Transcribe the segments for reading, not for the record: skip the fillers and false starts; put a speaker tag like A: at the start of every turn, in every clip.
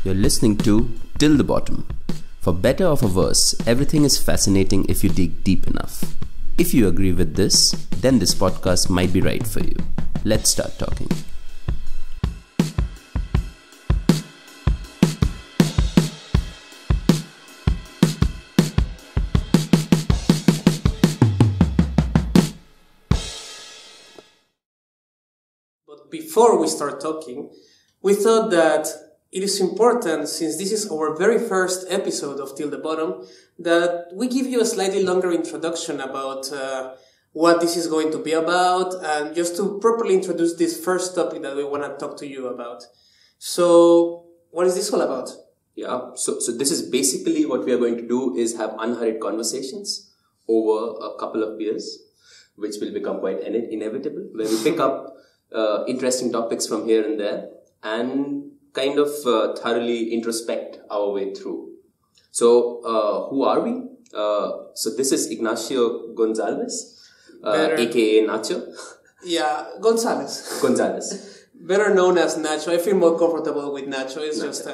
A: You're listening to Till the Bottom. For better or for worse, everything is fascinating if you dig deep enough. If you agree with this, then this podcast might be right for you. Let's start talking.
B: But before we start talking, we thought that it is important, since this is our very first episode of Till the Bottom, that we give you a slightly longer introduction about what this is going to be about, and just to properly introduce this first topic that we want to talk to you about. So, what is this all about?
A: Yeah, so this is basically what we are going to do is have unhurried conversations over a couple of beers, which will become quite inevitable, where we pick up interesting topics from here and there and kind of thoroughly introspect our way through. So, who are we? So this is Ignacio Gonzalez, aka Nacho.
B: Yeah, Gonzalez.
A: Gonzalez.
B: Better known as Nacho. I feel more comfortable with Nacho. It's
A: Nacho,
B: just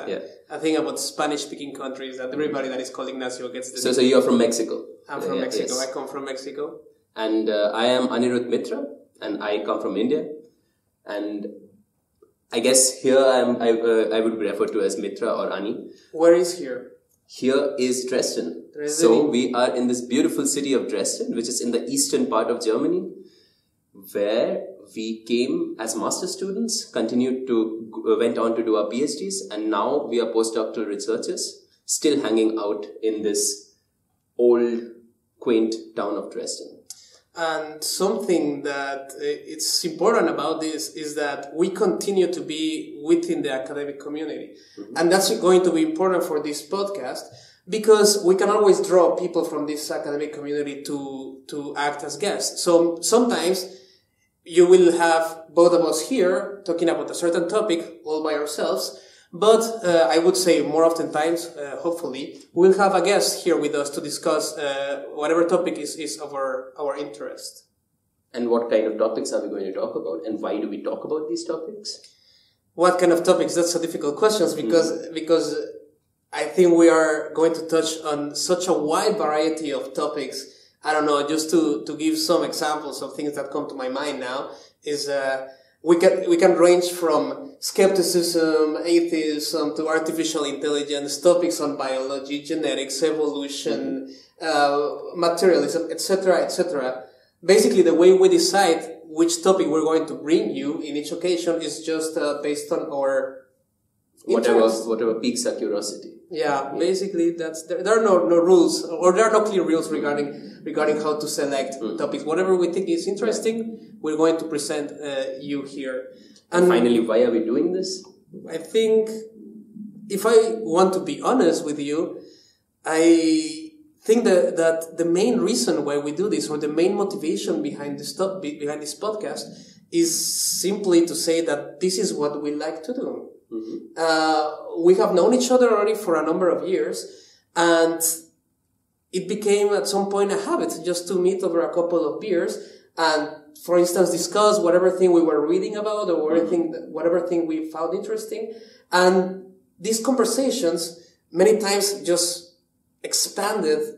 B: a thing about Spanish-speaking countries that everybody that is called Ignacio gets the
A: So you're from Mexico?
B: I'm from Mexico.
A: Yes.
B: I come from Mexico.
A: And I am Anirudh Mitra, and I come from India. And I guess here I would be referred to as Mitra or Ani.
B: Where is here?
A: Here is Dresden. So we are in this beautiful city of Dresden, which is in the eastern part of Germany, where we came as master students, went on to do our PhDs, and now we are postdoctoral researchers, still hanging out in this old, quaint town of Dresden.
B: And something that it's important about this is that we continue to be within the academic community. Mm-hmm. And that's going to be important for this podcast, because we can always draw people from this academic community to act as guests. So sometimes you will have both of us here talking about a certain topic all by ourselves. But I would say more oftentimes, hopefully, we'll have a guest here with us to discuss whatever topic is of our interest.
A: And what kind of topics are we going to talk about? And why do we talk about these topics?
B: What kind of topics? That's a difficult question, because I think we are going to touch on such a wide variety of topics. I don't know, just to give some examples of things that come to my mind now is we can range from skepticism, atheism, to artificial intelligence, topics on biology, genetics, evolution, materialism, etc., etc. Basically, the way we decide which topic we're going to bring you in each occasion is just based on our interest.
A: Whatever piques our curiosity.
B: Yeah, basically there are no rules, or there are no clear rules regarding how to select topics. Whatever we think is interesting, we're going to present you here.
A: And finally, why are we doing this?
B: I think, if I want to be honest with you, I think that the main reason why we do this, or the main motivation behind this podcast, is simply to say that this is what we like to do. Mm-hmm. We have known each other already for a number of years, and it became at some point a habit just to meet over a couple of beers and, for instance, discuss whatever thing we were reading about, or whatever thing we found interesting. And these conversations many times just expanded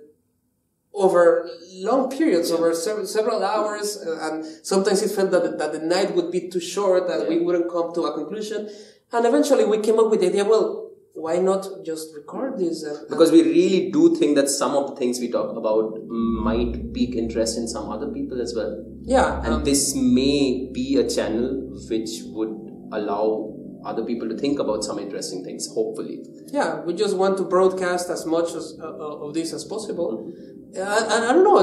B: over long periods, over several hours, and sometimes it felt that the night would be too short, that we wouldn't come to a conclusion. And eventually we came up with the idea, well, why not just record this?
A: Because we really do think that some of the things we talk about might pique interest in some other people as well.
B: Yeah.
A: And this may be a channel which would allow other people to think about some interesting things, hopefully.
B: Yeah, we just want to broadcast as much of this as possible. Mm-hmm. And I don't know,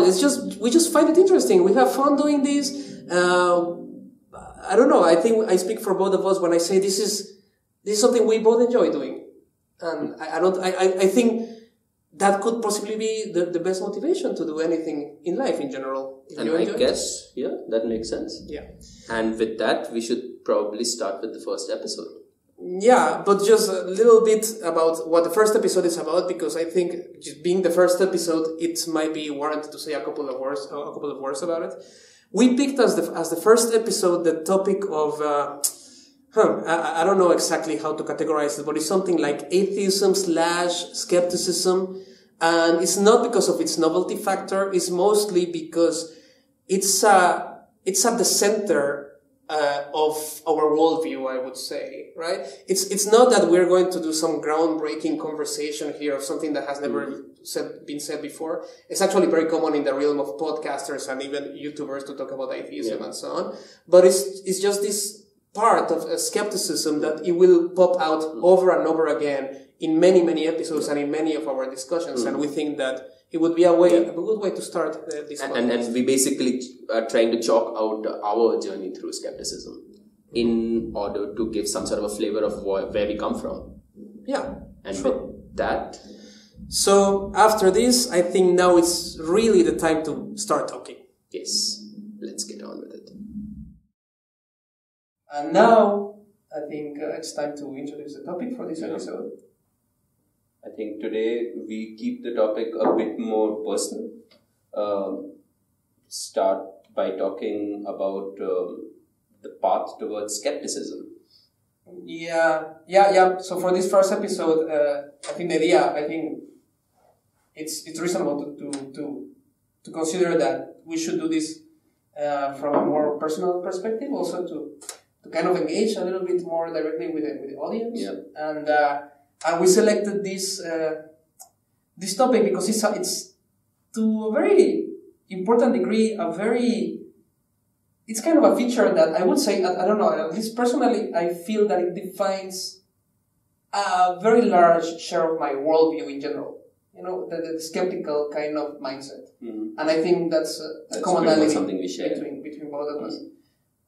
B: we just find it interesting. We have fun doing this. I don't know, I think I speak for both of us when I say this is something we both enjoy doing. And I think that could possibly be the best motivation to do anything in life in general.
A: And I guess, that makes sense.
B: Yeah.
A: And with that, we should probably start with the first episode.
B: Yeah, but just a little bit about what the first episode is about, because I think just being the first episode, it might be warranted to say a couple of words about it. We picked as the first episode the topic of I don't know exactly how to categorize it, but it's something like atheism / skepticism. And it's not because of its novelty factor. It's mostly because it's at the center of our worldview, I would say, right? It's not that we're going to do some groundbreaking conversation here of something that has never been said before. It's actually very common in the realm of podcasters and even YouTubers to talk about atheism and so on. But it's just this part of skepticism that it will pop out over and over again in many, many episodes and in many of our discussions. And we think that it would be a good way to start this
A: podcast. And we basically are trying to chalk out our journey through skepticism in order to give some sort of a flavor of where we come from.
B: Yeah.
A: And with that...
B: So after this, I think now it's really the time to start talking.
A: Yes. Let's get on with it.
B: And now, I think it's time to introduce the topic for this episode.
A: I think today we keep the topic a bit more personal. Start by talking about the path towards skepticism.
B: Yeah. So for this first episode, I think it's reasonable to consider that we should do this from a more personal perspective, also to kind of engage a little bit more directly with the audience.
A: Yeah.
B: And we selected this topic because it's to a very important degree it's kind of a feature that I would say, I don't know, at least personally, I feel that it defines a very large share of my worldview in general. You know, the skeptical kind of mindset. Mm-hmm. And I think that's a commonality between both of us.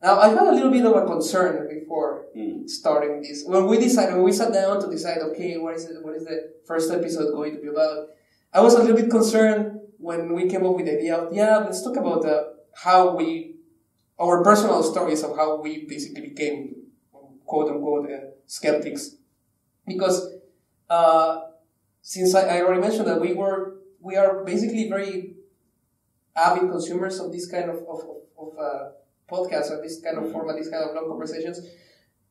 B: Now, I had a little bit of a concern before starting this. When we sat down to decide, okay, what is the first episode going to be about? I was a little bit concerned when we came up with the idea of, let's talk about our personal stories of how we basically became, quote unquote, skeptics. Because, since I already mentioned that we are basically very avid consumers of this kind of podcasts or this kind of format, this kind of long conversations,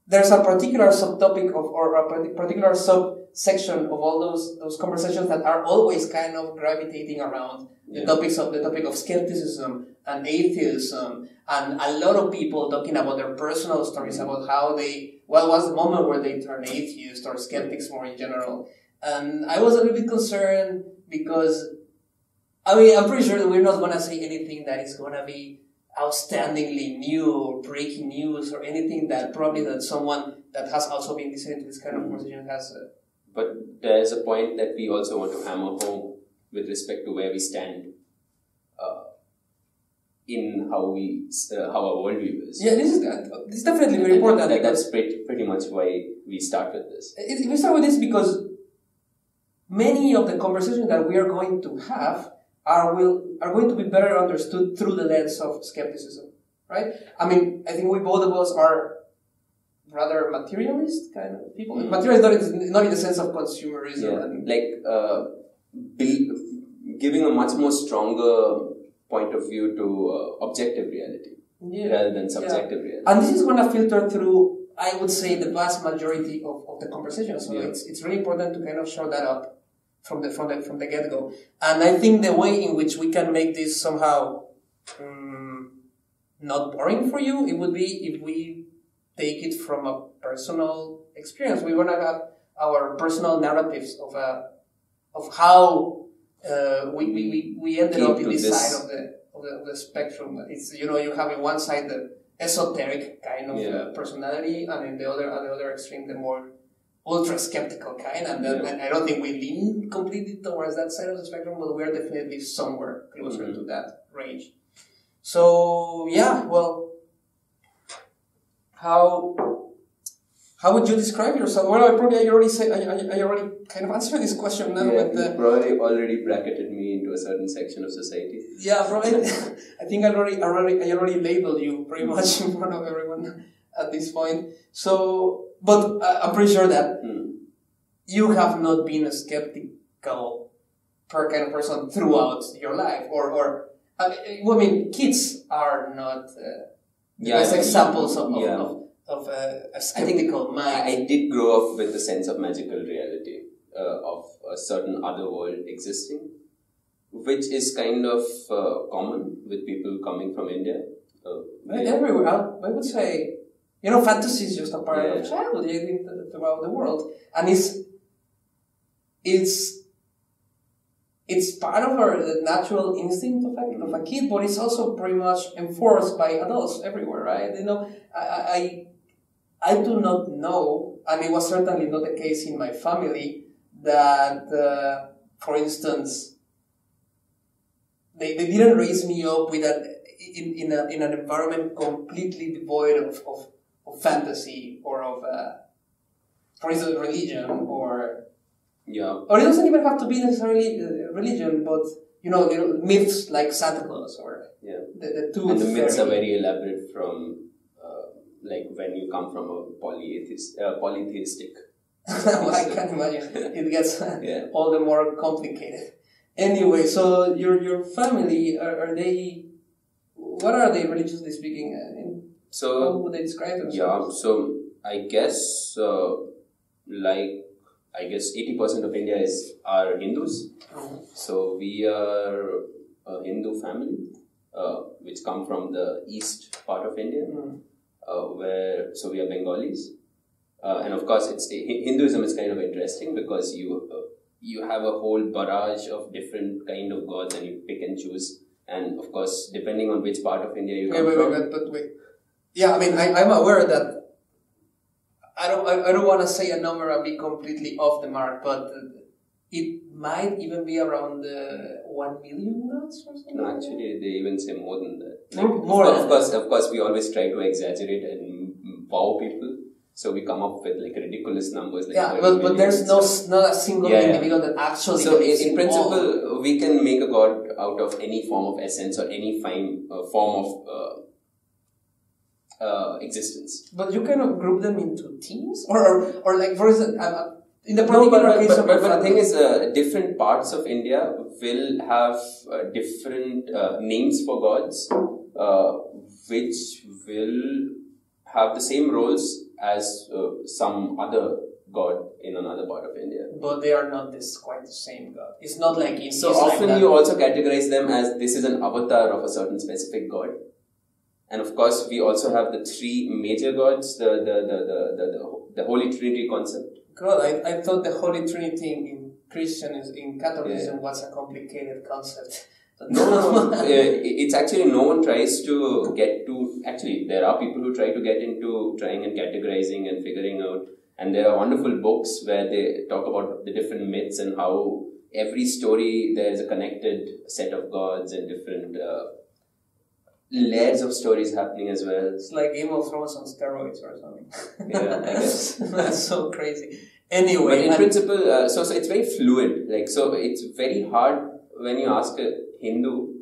B: there's a particular subtopic or a particular subsection of all those conversations that are always kind of gravitating around the topic of skepticism and atheism, and a lot of people talking about their personal stories about how what was the moment where they turned atheist or skeptics more in general. And I was a little bit concerned because, I'm pretty sure that we're not going to say anything that is going to be outstandingly new or breaking news or anything that probably that someone that has also been listening to this kind of conversation has.
A: But there's a point that we also want to hammer home with respect to where we stand in how our worldview is.
B: Yeah, this is definitely very important.
A: That's pretty much why we start with this.
B: We start with this because many of the conversations that we are going to have are going to be better understood through the lens of skepticism, right? I mean, I think we both of us are rather materialist kind of people. Mm-hmm. Materialist not in the sense of consumerism.
A: Giving a much more stronger point of view to objective reality rather than subjective reality.
B: And this is going to filter through, I would say, the vast majority of the conversation. So it's really important to kind of show that up from the get-go. And I think the way in which we can make this somehow not boring for you, it would be if we take it from a personal experience. We want to have our personal narratives of how we ended up in this side of the spectrum. It's, you have in one side the esoteric kind of personality, and in the other extreme the more ultra skeptical kind, and I don't think we lean completely towards that side of the spectrum, but we are definitely somewhere closer to that range. So how would you describe yourself? Well, I already kind of answered this question now.
A: Yeah, you probably already bracketed me into a certain section of society.
B: Yeah, probably. I think I already labeled you pretty much in front of everyone at this point. So, but I'm pretty sure that you have not been a skeptical kind of person throughout your life, or kids are not the best examples of a skeptical mind.
A: I did grow up with the sense of magical reality, of a certain other world existing, which is kind of common with people coming from India.
B: Right, everywhere. I would say, fantasy is just a part of childhood. I think throughout the world, and it's part of the natural instinct of a kid, but it's also pretty much enforced by adults everywhere, right? I do not know, and it was certainly not the case in my family, that, for instance, they didn't raise me up with in an environment completely devoid of fantasy or of, for instance, religion or it doesn't even have to be necessarily religion, but myths like Santa Claus or the tooth
A: and the myths
B: fairy.
A: are very elaborate from like when you come from a polytheistic.
B: I can imagine it gets all the more complicated. Anyway, so your family are they? What are they religiously speaking? How would they describe themselves?
A: Yeah, so I guess 80% of India are Hindus. So we are a Hindu family, which come from the east part of India, so we are Bengalis. And of course, Hinduism is kind of interesting because you have a whole barrage of different kind of gods and you pick and choose. And of course, depending on which part of India you come from.
B: Wait. Yeah, I mean, I'm aware that I don't want to say a number and be completely off the mark, but it might even be around 1 million gods or something.
A: No, actually, they even say more than that. Of course, we always try to exaggerate and wow people. So we come up with ridiculous numbers.
B: But there's not a single individual that actually.
A: So in principle, we can make a god out of any form of essence or any form of existence.
B: But you kind of group them into teams, or like for instance, in the particular case of
A: but the thing is, different parts of India will have different names for gods, which will have the same roles as some other god in another part of India.
B: But they are not quite the same god. It's not like in
A: so often you also categorize them as this is an avatar of a certain specific god. And of course, we also have the three major gods, the Holy Trinity concept.
B: God, I thought the Holy Trinity in Catholicism was a complicated concept.
A: No. It's actually no one tries to get to. Actually, there are people who try to get into trying and categorizing and figuring out. And there are wonderful books where they talk about the different myths and how every story there is a connected set of gods and different layers of stories happening as well.
B: It's like Game of Thrones on steroids or something.
A: Yeah, I guess.
B: That's so crazy. Anyway.
A: But in principle, so it's very fluid. So it's very hard when you ask a Hindu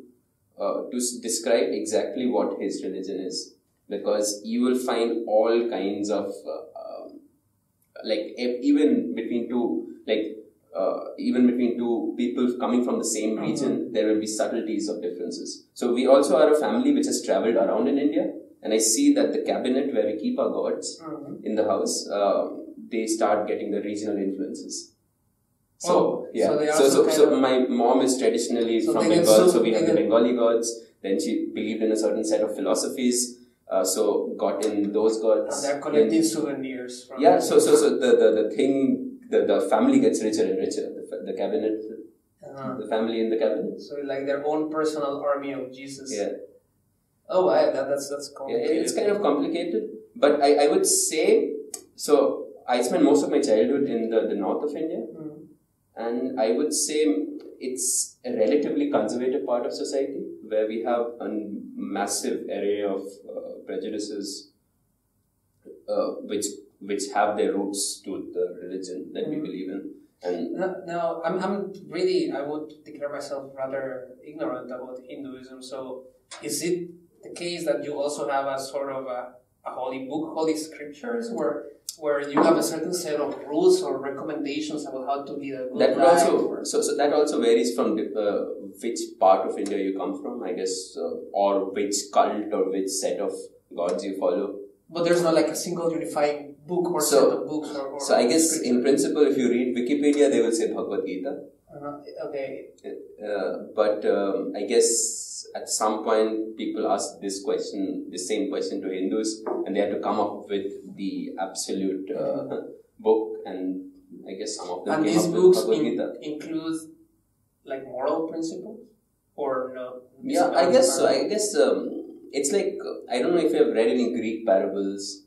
A: to describe exactly what his religion is. Because you will find all kinds of, even between two people coming from the same region, there will be subtleties of differences. So we also are a family which has traveled around in India, and I see that the cabinet where we keep our gods in the house, they start getting the regional influences. So my mom is traditionally from Bengal, so we have the Bengali gods. Then she believed in a certain set of philosophies. So got in those gods.
B: And they're collecting souvenirs.
A: So the family gets richer and richer. The cabinet, the family in the cabinet.
B: So like their own personal army of Jesus.
A: Yeah.
B: Oh, that's complicated.
A: Yeah, it's kind of complicated, but I would say so. I spent most of my childhood in the north of India, and I would say it's a relatively conservative part of society where we have a massive array of prejudices, which have their roots to the religion that we believe in. And
B: now, I would declare myself rather ignorant about Hinduism. So, is it the case that you also have a sort of a holy book, holy scriptures, where you have a certain set of rules or recommendations about how to lead a good life?
A: So that also varies from which part of India you come from, I guess, or which cult or which set of gods you follow.
B: But there's not like a single unifying book or set of books or
A: so I guess
B: scripture.
A: in principle, if you read Wikipedia, they will say Bhagavad Gita.
B: Okay.
A: But I guess at some point people ask this same question to Hindus, and they have to come up with the absolute book, and I guess some of them
B: and
A: came
B: these
A: up
B: books
A: with Bhagavad Gita.
B: include like moral principles or no?
A: Yeah, I guess so. I guess it's like, I don't know if you have read any Greek parables.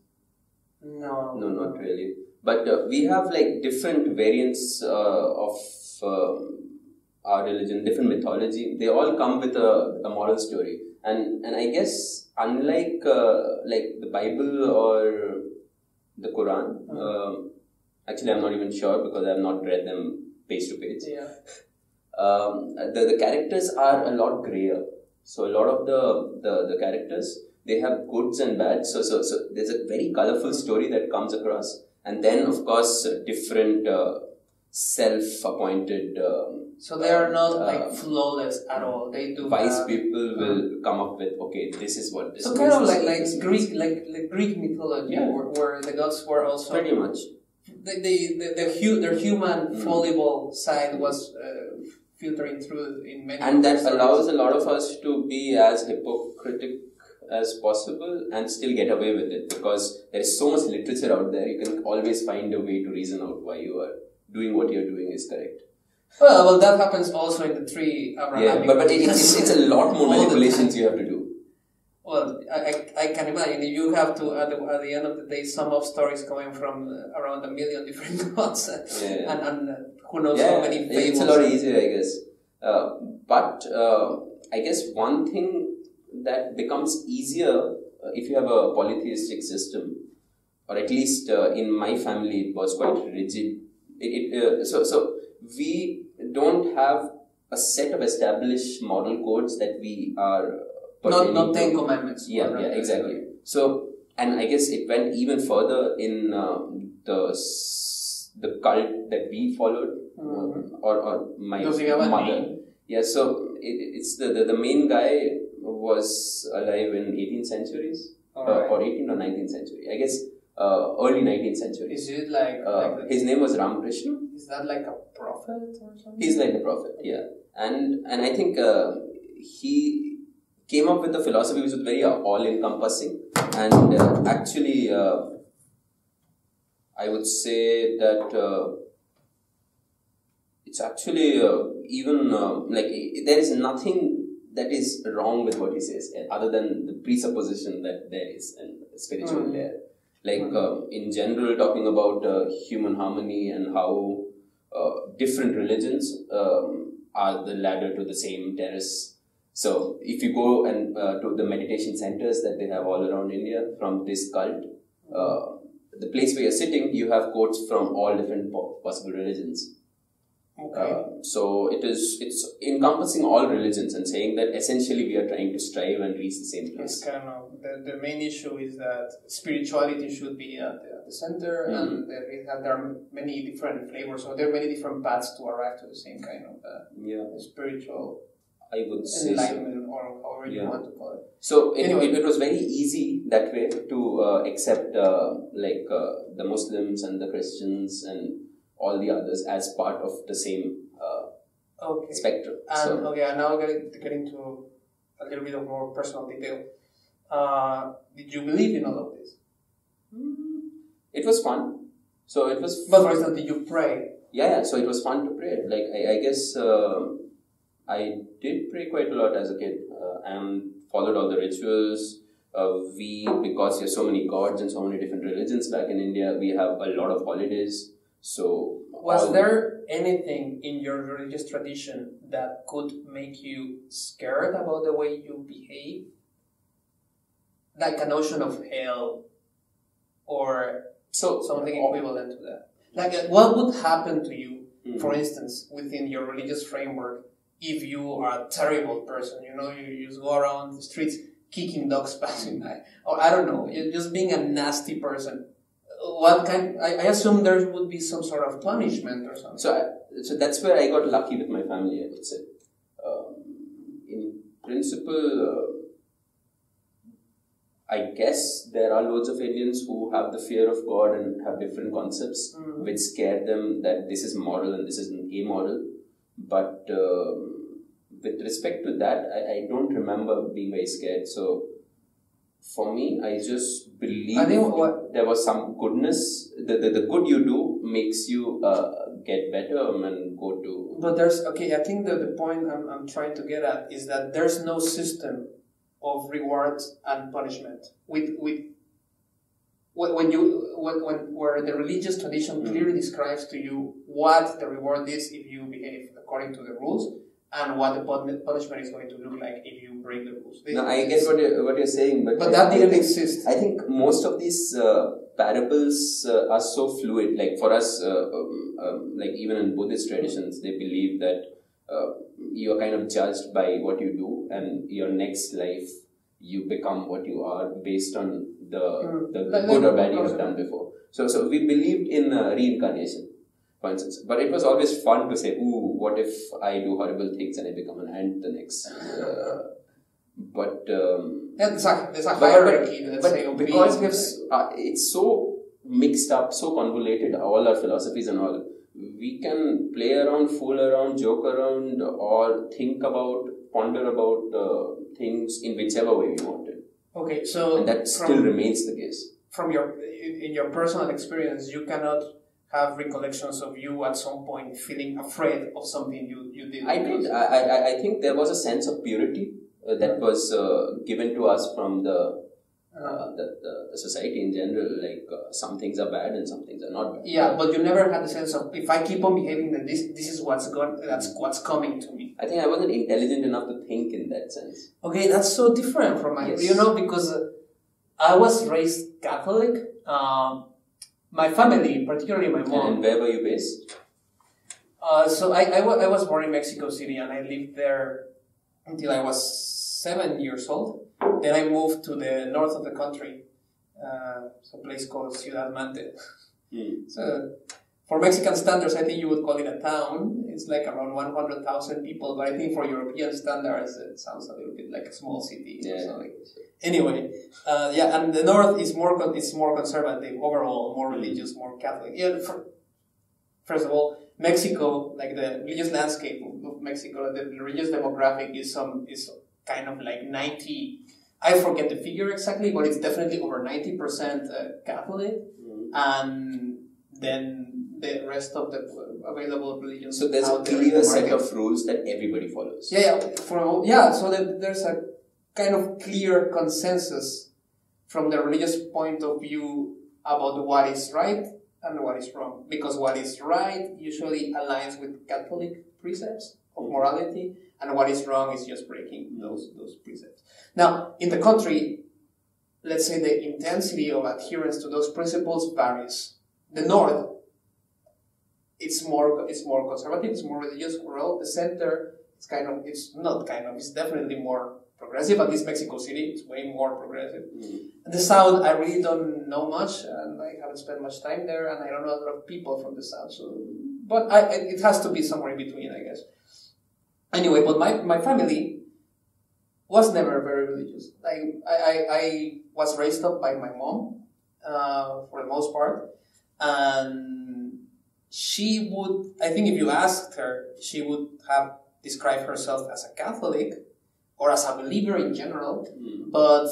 B: No,
A: not really. But we have like different variants of our religion, different mythology. They all come with a moral story, and I guess unlike like the Bible or the Quran, actually I'm not even sure because I have not read them page to page.
B: Yeah.
A: The characters are a lot grayer. So a lot of the characters, they have goods and bads. So there's a very colorful story that comes across, and then of course different self-appointed.
B: So they are not like flawless at all. They do.
A: Wise people will come up with, okay, this is what this.
B: So
A: means,
B: kind of like
A: this
B: Greek
A: means.
B: like Greek mythology,
A: Yeah.
B: where the gods were also
A: Pretty much.
B: Their human fallible side was filtering through in many.
A: And that
B: stories.
A: allows a lot of us to be as hypocritic as possible and still get away with it, because there is so much literature out there. You can always find a way to reason out why you are doing what you're doing is correct.
B: Well, that happens also in the three Abrahamic.
A: Yeah, but it's a lot more manipulations you have to do.
B: Well, I can imagine you have to at the end of the day sum up stories coming from around 1 million different gods and who knows how many fables.
A: It's a lot easier, I guess. But I guess one thing that becomes easier if you have a polytheistic system, or at least in my family it was quite rigid. So we don't have a set of established moral codes that we are
B: not 10 commandments.
A: Yeah, exactly. So, and I guess it went even further in the cult that we followed, or my mother. Yeah, so it's the main guy was alive in 18th centuries, or 18th or 19th century. I guess early 19th century.
B: Is it like
A: his name was Ramakrishna?
B: Is that like a prophet or something?
A: He's like a prophet, yeah. And I think he came up with a philosophy which was very all-encompassing, and actually I would say that it's actually even like there is nothing that is wrong with what he says, other than the presupposition that there is a spiritual layer. Like in general, talking about human harmony and how different religions are the ladder to the same terrace. So if you go and to the meditation centers that they have all around India from this cult, the place where you're sitting, you have quotes from all different possible religions.
B: Okay.
A: So it's encompassing all religions and saying that essentially we are trying to strive and reach the same place.
B: It's kind of the main issue is that spirituality should be at the center, and there are many different flavors, so there are many different paths to arrive to the same kind of spiritual.
A: I would say
B: enlightenment, or however you want to call it.
A: So it was very easy that way to accept the Muslims and the Christians and all the others as part of the same spectrum.
B: And now get into a little bit of more personal detail. Did you believe in all of this?
A: It was fun. So it was.
B: But for example, did you pray?
A: Yeah. So it was fun to pray. Like I guess. I did pray quite a lot as a kid and followed all the rituals. Because there's so many gods and so many different religions back in India, we have a lot of holidays. So
B: was there anything in your religious tradition that could make you scared about the way you behave? Like a notion of hell or something equivalent to that? Like what would happen to you, for instance, within your religious framework, if you are a terrible person? You just go around the streets kicking dogs passing by, or I don't know, you're just being a nasty person. What kind? I assume there would be some sort of punishment or something.
A: So that's where I got lucky with my family, I would say. In principle, I guess there are loads of aliens who have the fear of God and have different concepts which scare them that this is moral and this isn't amoral. But with respect to that, I don't remember being very scared. So for me, I just believe there was some goodness. The good you do makes you get better and go to...
B: But I think that the point I'm trying to get at is that there's no system of reward and punishment where the religious tradition clearly describes to you what the reward is if you behave according to the rules and what the punishment is going to look like if you break the rules.
A: No, I get what you're saying, but
B: that didn't exist.
A: I think most of these parables are so fluid. Like for us, like even in Buddhist traditions, they believe that you are kind of judged by what you do, and your next life you become what you are based on the good or bad you have done before. So we believed in reincarnation, for instance. But it was always fun to say, "Ooh, what if I do horrible things and I become an ant the next?"
B: There's a hierarchy.
A: But because it's so mixed up, so convoluted, all our philosophies and all. We can play around, fool around, joke around, or ponder about things in whichever way we want it.
B: Okay, so...
A: And that still remains the case.
B: In your personal experience, you cannot have recollections of you at some point feeling afraid of something you did.
A: I did. I think there was a sense of purity that was given to us from the society in general, like some things are bad and some things are not bad.
B: Yeah, but you never had the sense of, if I keep on behaving, then this is what's coming to me.
A: I think I wasn't intelligent enough to think in that sense.
B: Okay, that's so different from my, because I was raised Catholic. My family, particularly my mom.
A: And where were you based?
B: So I was born in Mexico City, and I lived there until I was 7 years old. Then I moved to the north of the country, a place called Ciudad Mante. So, for Mexican standards, I think you would call it a town. It's like around 100,000 people, but I think for European standards, it sounds a little bit like a small city.
A: Yeah.
B: Anyway, and the north is more conservative overall, more religious, more Catholic. Yeah, first of all, Mexico, like the religious landscape of Mexico, the religious demographic is kind of like 90. I forget the figure exactly, but it's definitely over 90% Catholic, and then the rest of the available religions.
A: So there's a clear set of rules that everybody follows.
B: So there's a kind of clear consensus from the religious point of view about what is right and what is wrong. Because what is right usually aligns with Catholic precepts of morality, and what is wrong is just breaking those precepts. Now, in the country, let's say the intensity of adherence to those principles varies. The north, it's more conservative, it's more religious. Well, the center, it's definitely more progressive. At least Mexico City, it's way more progressive. The south, I really don't know much, and I haven't spent much time there, and I don't know a lot of people from the south. But it has to be somewhere in between, I guess. Anyway, but my family was never very religious. I was raised up by my mom, for the most part, and she would, I think if you asked her, she would have described herself as a Catholic or as a believer in general, but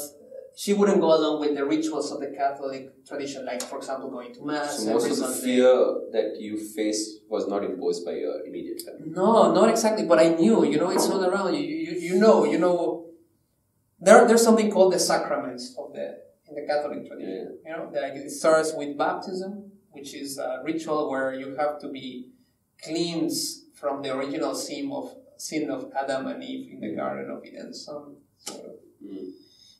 B: she wouldn't go along with the rituals of the Catholic tradition, like, for example, going to Mass.
A: So most of the fear that you faced was not imposed by your immediate family?
B: No, not exactly, but I knew, it's all around. You know. There's something called the sacraments in the Catholic tradition. It starts with baptism, which is a ritual where you have to be cleansed from the original sin of Adam and Eve in the Garden of Eden.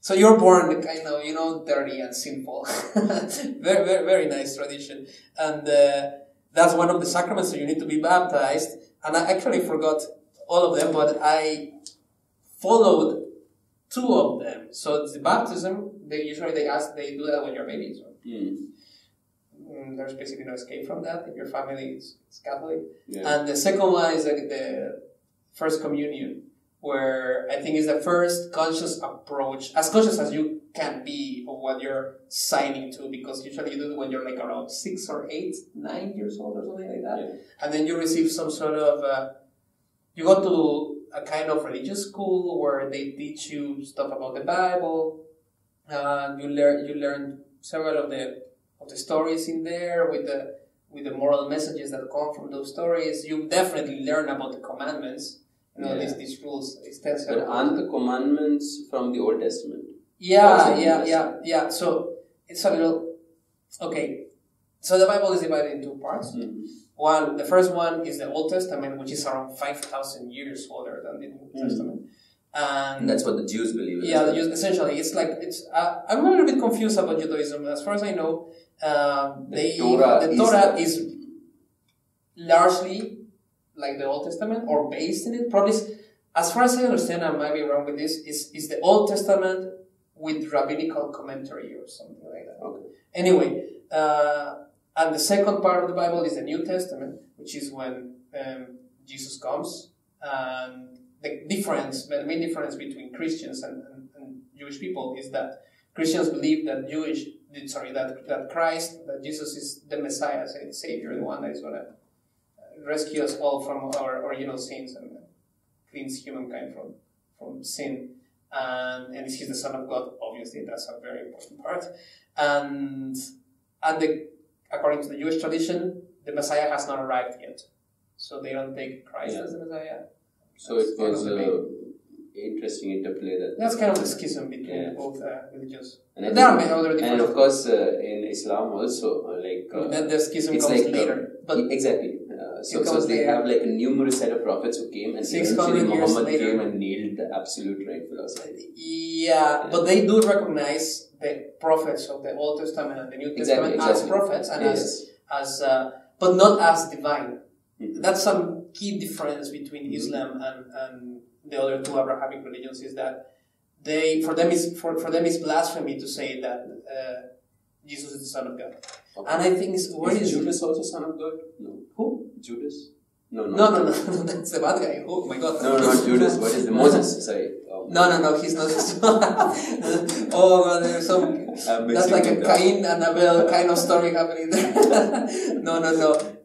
B: So you're born kind of, dirty and sinful. Very, very, very nice tradition. And that's one of the sacraments, so you need to be baptized. And I actually forgot all of them, but I followed 2 of them. So the baptism, they do that when you're a baby. So. There's basically no escape from that if your family is Catholic. Yeah. And the second one is the First Communion, where I think is the first conscious approach, as conscious as you can be or what you're signing to, because usually you do it when you're like around 6 or 8, 9 years old or something like that. Yeah. And then you receive some sort of, you go to a kind of religious school where they teach you stuff about the Bible. You learn several of the stories in there with the moral messages that come from those stories. You definitely learn about the commandments. These rules.
A: But aren't the commandments from the Old Testament?
B: Yeah. So it's a little... Okay. So the Bible is divided in 2 parts. Mm-hmm. The first one is the Old Testament, which is around 5,000 years older than the New Testament. And
A: that's what the Jews believe.
B: Yeah, the Jews, essentially. I'm a little bit confused about Judaism. As far as I know, the Torah is largely like the Old Testament, or based in it. Probably, as far as I understand, I might be wrong with this, is the Old Testament with rabbinical commentary or something like that. Okay. Anyway, and the second part of the Bible is the New Testament, which is when Jesus comes. And the main difference between Christians and Jewish people is that Christians believe that that Christ, that Jesus is the Messiah, the Savior, the one that is going to rescue us all from our original sins and cleanse humankind from sin. And he's the Son of God, obviously, that's a very important part. And according to the Jewish tradition, the Messiah has not arrived yet. So they don't take Christ as the Messiah.
A: So it was interesting interplay
B: that's kind of the schism between both religions.
A: And there are many other different. And of course, in Islam also,
B: then the schism comes later.
A: But exactly. So they have like a numerous set of prophets who came, and eventually Muhammad came and nailed the absolute right philosophy.
B: Yeah, but they do recognize the prophets of the Old Testament and the New Testament as prophets and as but not as divine. Mm-hmm. That's some key difference between Islam and the other 2 Abrahamic religions, is that for them it's blasphemy to say that Jesus is the Son of God. Okay. And I think
A: is Judas also Son of God? No.
B: Who?
A: Judas?
B: No, that's the bad guy. Oh my God.
A: No, not Judas. What is the Moses? Sorry.
B: No, he's not. Oh God, there's some. That's like a Cain and Abel kind of story happening there. No.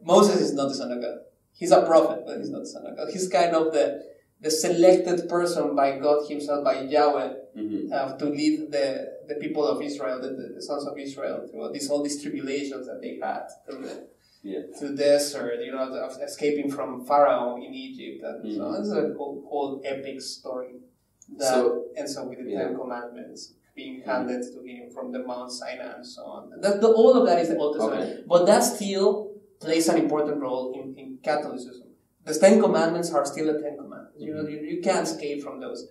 B: Moses is not the Son of God. He's a prophet, but he's not the Son of God. He's kind of the selected person by God Himself, by Yahweh, to lead the people of Israel, the sons of Israel, through all these tribulations that they had through the desert, escaping from Pharaoh in Egypt. And so it's a whole epic story that ends up with the 10 Commandments being handed to him from the Mount Sinai and so on. All of that is the Old Testament. Okay. But that still plays an important role in Catholicism. The 10 Commandments are still the 10 Commandments. You can't escape from those.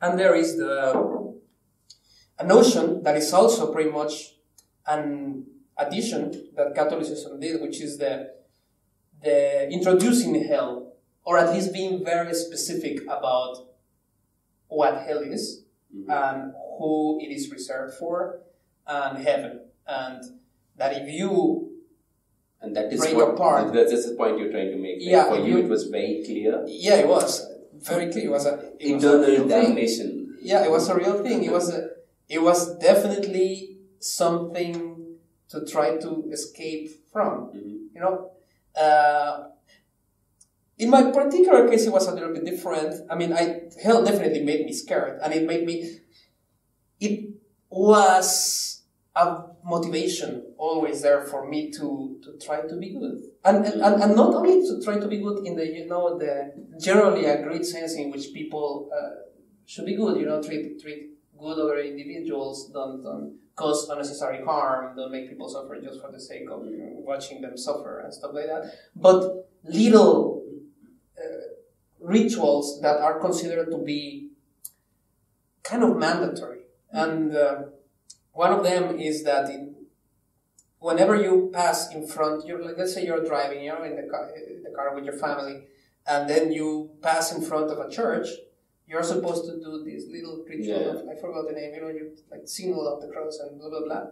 B: And there is a notion that is also pretty much an addition that Catholicism did, which is the introducing hell, or at least being very specific about what hell is and who it is reserved for, and heaven. And that if you break apart...
A: That's the point you're trying to make. For you it was very clear.
B: Yeah, it was very clear. It was
A: eternal damnation.
B: Yeah, it was a real thing. It was definitely something to try to escape from. In my particular case, it was a little bit different. I mean, hell definitely made me scared, and it was a motivation always there for me to try to be good, and not only to try to be good in the generally agreed sense in which people should be good. Treat good other individuals, don't cause unnecessary harm, don't make people suffer just for the sake of watching them suffer and stuff like that. But little rituals that are considered to be kind of mandatory. And one of them is that whenever you pass in front, let's say you're driving, in the car with your family, and then you pass in front of a church, you're supposed to do this little ritual of, I forgot the name, you signal of the cross and blah, blah, blah.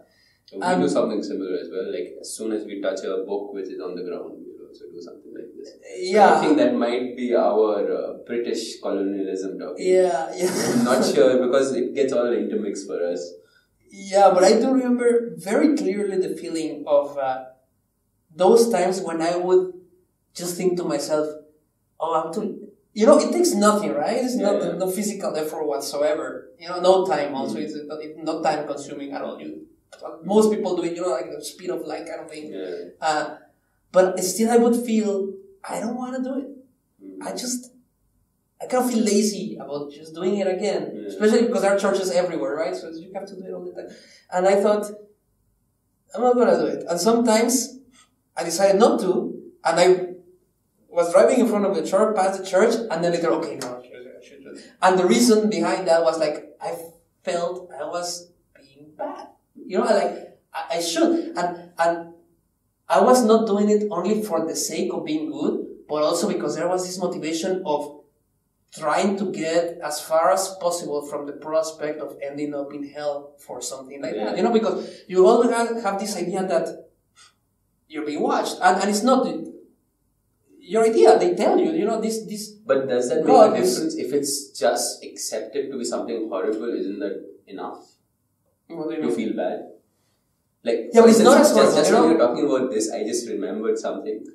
A: We do something similar as well, like as soon as we touch a book which is on the ground, also do something like this.
B: Yeah.
A: But I think that might be our British colonialism talking.
B: Yeah.
A: I'm not sure because it gets all intermixed for us.
B: Yeah, but I do remember very clearly the feeling of those times when I would just think to myself, oh, I have to... it takes nothing, right? It's no physical effort whatsoever. No time also. It's not time consuming at all. Most people do it, like the speed of light kind of thing.
A: Yeah.
B: But still I would feel, I don't want to do it. I kind of feel lazy about just doing it again. Especially because there are churches everywhere, right? So you have to do it all the time. And I thought, I'm not going to do it. And sometimes I decided not to, and I was driving in front of the church, past the church, and then later, okay, no, I should do it. And the reason behind that was like, I felt I was being bad. I should. And I was not doing it only for the sake of being good, but also because there was this motivation of trying to get as far as possible from the prospect of ending up in hell for something like that. Because you always have this idea that you're being watched. And it's not your idea. They tell you, this.
A: But does that make a difference? If it's just accepted to be something horrible, isn't that enough to feel bad? Like,
B: yeah, but it's not as horrible.
A: Just when you're talking about this, I just remembered something.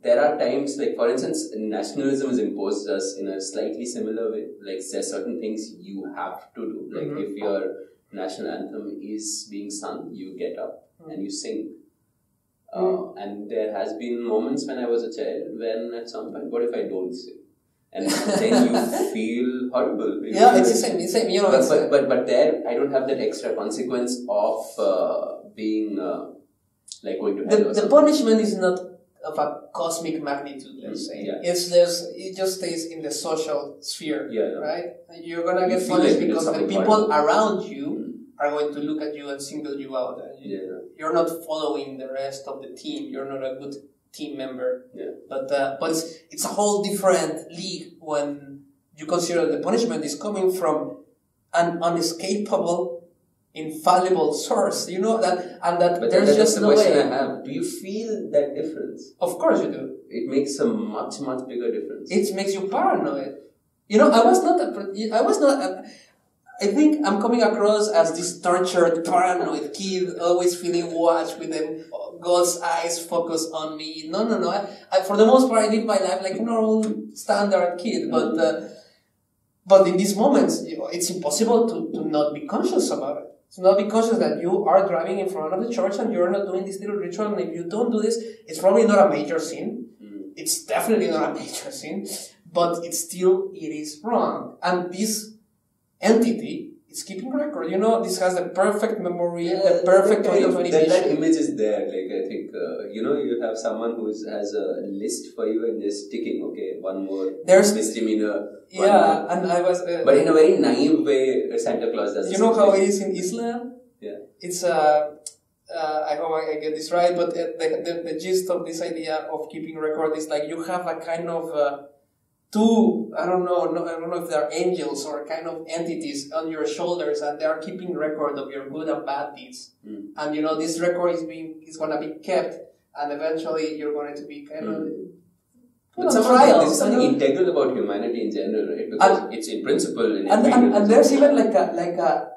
A: There are times, like for instance, nationalism is imposed us in a slightly similar way. Like there are certain things you have to do. Like if your national anthem is being sung, you get up and you sing. And there has been moments when I was a child when at some point, what if I don't sing? And then you feel horrible.
B: It's the same.
A: But there, I don't have that extra consequence of being like going to hell.
B: The punishment is not of a cosmic magnitude, let's say.
A: Yeah.
B: It just stays in the social sphere, right? You're gonna get punished because the people around you are going to look at you and single you out. You're not following the rest of the team. You're not a good team member.
A: Yeah.
B: But it's a whole different league when you consider the punishment is coming from an unescapable, infallible source. But there's just no way.
A: That's the question I have. Do you feel that difference?
B: Of course you do.
A: It makes a much, much bigger difference.
B: It makes you paranoid. I think I'm coming across as this tortured, paranoid kid, always feeling watched with them, God's eyes focused on me. No. I, for the most part, I live my life like a normal, standard kid. But in these moments, it's impossible to not be conscious about it. To not be conscious that you are driving in front of the church and you're not doing this little ritual. And if you don't do this, it's probably not a major sin. It's definitely not a major sin. But it is wrong. And this entity is keeping record. This has the perfect memory, the perfect kind of animation.
A: That image is there. Like, I think, you have someone who has a list for you and just ticking, okay, one more misdemeanor.
B: Yeah, and I was...
A: but in a very naive way, Santa Claus does.
B: You know how it is in Islam?
A: Yeah.
B: It's I hope I get this right, but the gist of this idea of keeping record is like you have a kind of... I don't know if they're angels or kind of entities on your shoulders, and they are keeping record of your good and bad deeds. And this record is going to be kept, and eventually you're going to be kind of
A: But this is something integral about humanity in general, right? Because it's in principle.
B: And there's even like a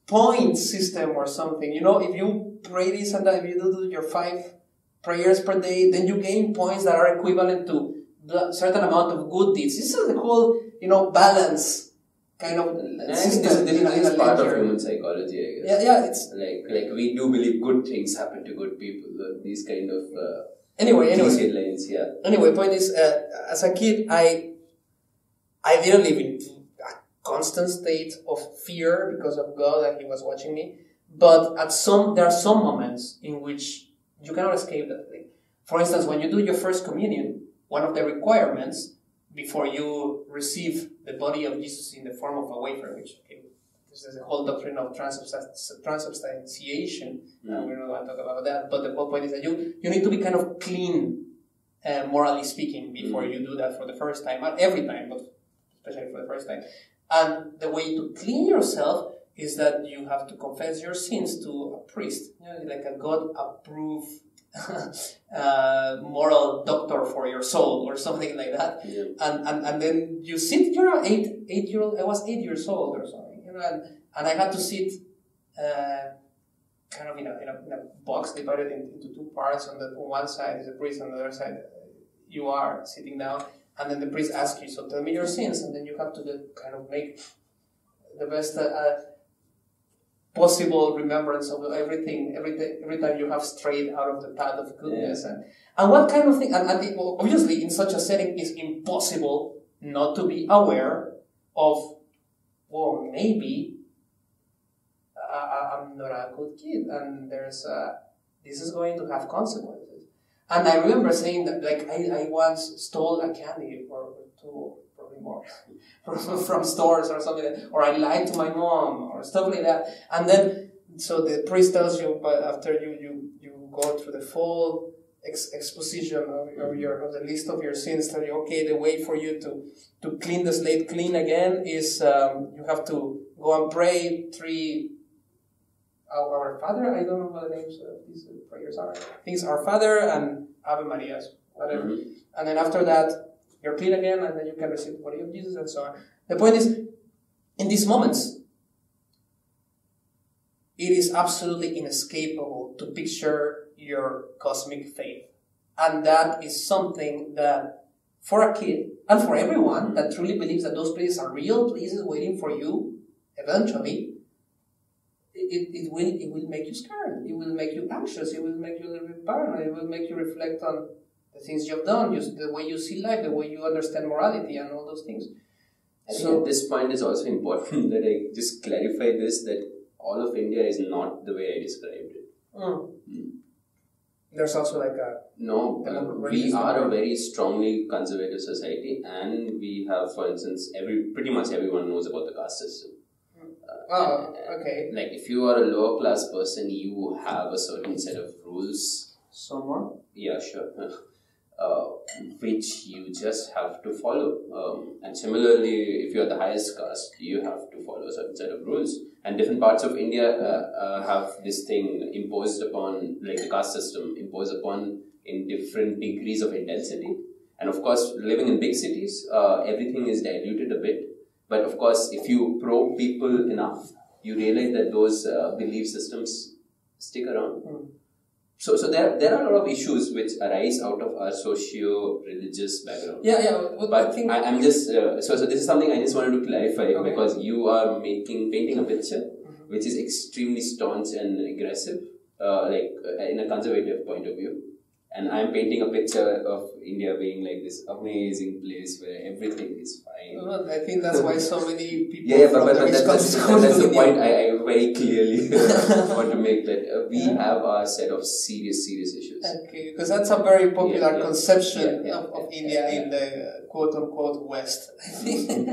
B: point system or something. If you pray this and that, if you do your 5 prayers per day, then you gain points that are equivalent to the certain amount of good deeds. This is the whole, balance kind of system.
A: This is part of human psychology, I guess.
B: Yeah, it's
A: like we do believe good things happen to good people. These kind of
B: anyway.
A: Lines, yeah.
B: Anyway, point is, as a kid, I didn't live in a constant state of fear because of God that He was watching me. But there are some moments in which you cannot escape that thing. For instance, when you do your first communion, one of the requirements before you receive the body of Jesus in the form of a wafer, which this is the whole doctrine of transubstantiation, and we're not going to talk about that, but the whole point is that you need to be kind of clean, morally speaking, before you do that for the first time, not every time, but especially for the first time. And the way to clean yourself is that you have to confess your sins to a priest, like a God-approved moral doctor for your soul or something like that.
A: Yeah.
B: And then you sit, you're an 8-year-old, I was 8 years old or something, and I had to sit kind of in a box divided into two parts. On one side is the priest, on the other side you are sitting down, and then the priest asks you, so tell me your sins, and then you have to kind of make the best possible remembrance of everything every time you have strayed out of the path of goodness.
A: Yeah.
B: And what kind of thing, and obviously in such a setting it's impossible not to be aware of, well, maybe I'm not a good kid, and this is going to have consequences. And I remember saying that, like, I once stole a candy or two, probably more, from stores or something, or I lied to my mom or stuff like that. And then, so the priest tells you, but after you go through the full exposition of the list of your sins, tell you, okay, the way for you to clean the slate clean again is you have to go and pray 3 Our Father. I don't know what the names of these prayers are. I think it's Our Father and Ave Marias, whatever. Mm-hmm. And then after that, you're clean again, and then you can receive the body of Jesus and so on. The point is, in these moments, it is absolutely inescapable to picture your cosmic faith. And that is something that, for a kid, and for everyone that truly believes that those places are real places waiting for you, eventually, it will make you scared. It will make you anxious. It will make you a little bit paranoid. It will make you reflect on the things you have done, the way you see life, the way you understand morality, and all those things.
A: I think at this point it's also important that I just clarify this, that all of India is not the way I described it.
B: There's also like
A: we are a very strongly conservative society, and we have, for instance, pretty much everyone knows about the caste system.
B: Okay.
A: Like, if you are a lower class person, you have a certain set of rules.
B: Some more?
A: Yeah, sure. Which you just have to follow. And similarly, if you are the highest caste, you have to follow a certain set of rules. And different parts of India have this thing imposed upon, like the caste system, imposed upon in different degrees of intensity. And of course, living in big cities, everything is diluted a bit. But of course, if you probe people enough, you realize that those belief systems stick around. So there are a lot of issues which arise out of our socio-religious background.
B: Yeah.
A: But I think I'm just so this is something I just wanted to clarify, because you are painting a picture which is extremely staunch and aggressive, in a conservative point of view. And I'm painting a picture of India being like this amazing place where everything is fine.
B: Well, I think that's why so many people
A: but that's the point I very clearly want to make, that we have our set of serious issues.
B: Okay, because that's a very popular conception of India in the quote-unquote West, I think.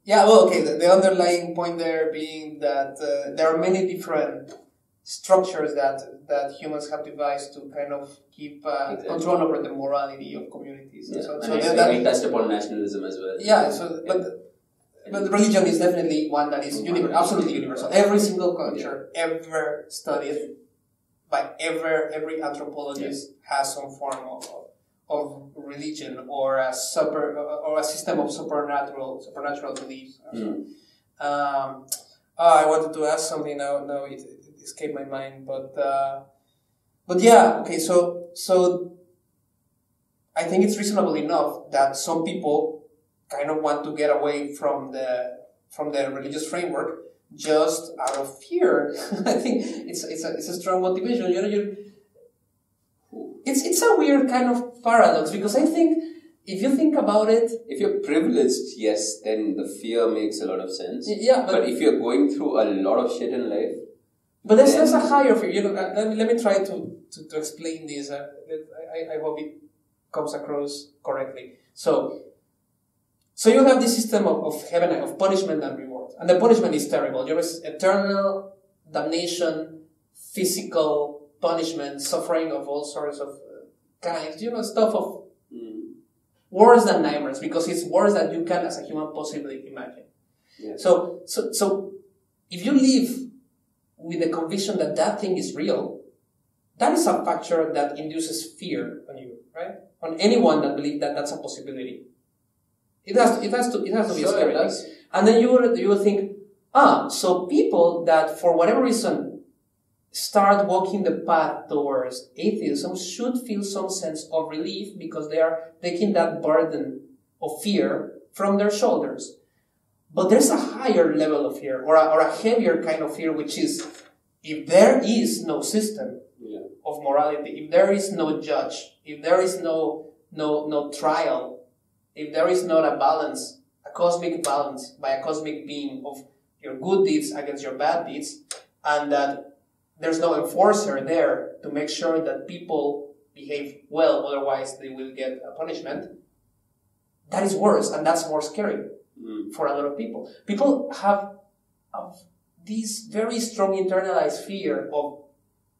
B: The underlying point there being that there are many different structures that humans have devised to kind of keep control over the morality of communities.
A: Yeah. I touched upon nationalism as well.
B: Yeah, but religion is definitely one that is absolutely universal. Every single culture ever studied by every anthropologist has some form of religion or a system of supernatural beliefs. I wanted to ask something now. It escaped my mind, but yeah, okay. So I think it's reasonable enough that some people kind of want to get away from the religious framework just out of fear. I think it's a strong motivation. It's a weird kind of paradox, because I think if you think about it,
A: if you're privileged, yes, then the fear makes a lot of sense.
B: Yeah,
A: but if you're going through a lot of shit in life,
B: but there's a higher fear. Let me try to explain this. I hope it comes across correctly. So you have this system of heaven, of punishment and reward, and the punishment is terrible. There is eternal damnation, physical punishment, suffering of all sorts of kinds. Stuff of worse than nightmares, because it's worse than you can as a human possibly imagine.
A: Yeah.
B: So if you live with the conviction that thing is real, that is a factor that induces fear on you, right? On anyone that believes that that's a possibility. It has to be a scary thing. And then you would think, so people that for whatever reason start walking the path towards atheism should feel some sense of relief because they are taking that burden of fear from their shoulders. But there's a higher level of fear, or a heavier kind of fear, which is if there is no system of morality, if there is no judge, if there is no trial, if there is not a balance, a cosmic balance by a cosmic being of your good deeds against your bad deeds, and that there's no enforcer there to make sure that people behave well, otherwise they will get a punishment, that is worse, and that's more scary for a lot of people. People have this very strong internalized fear of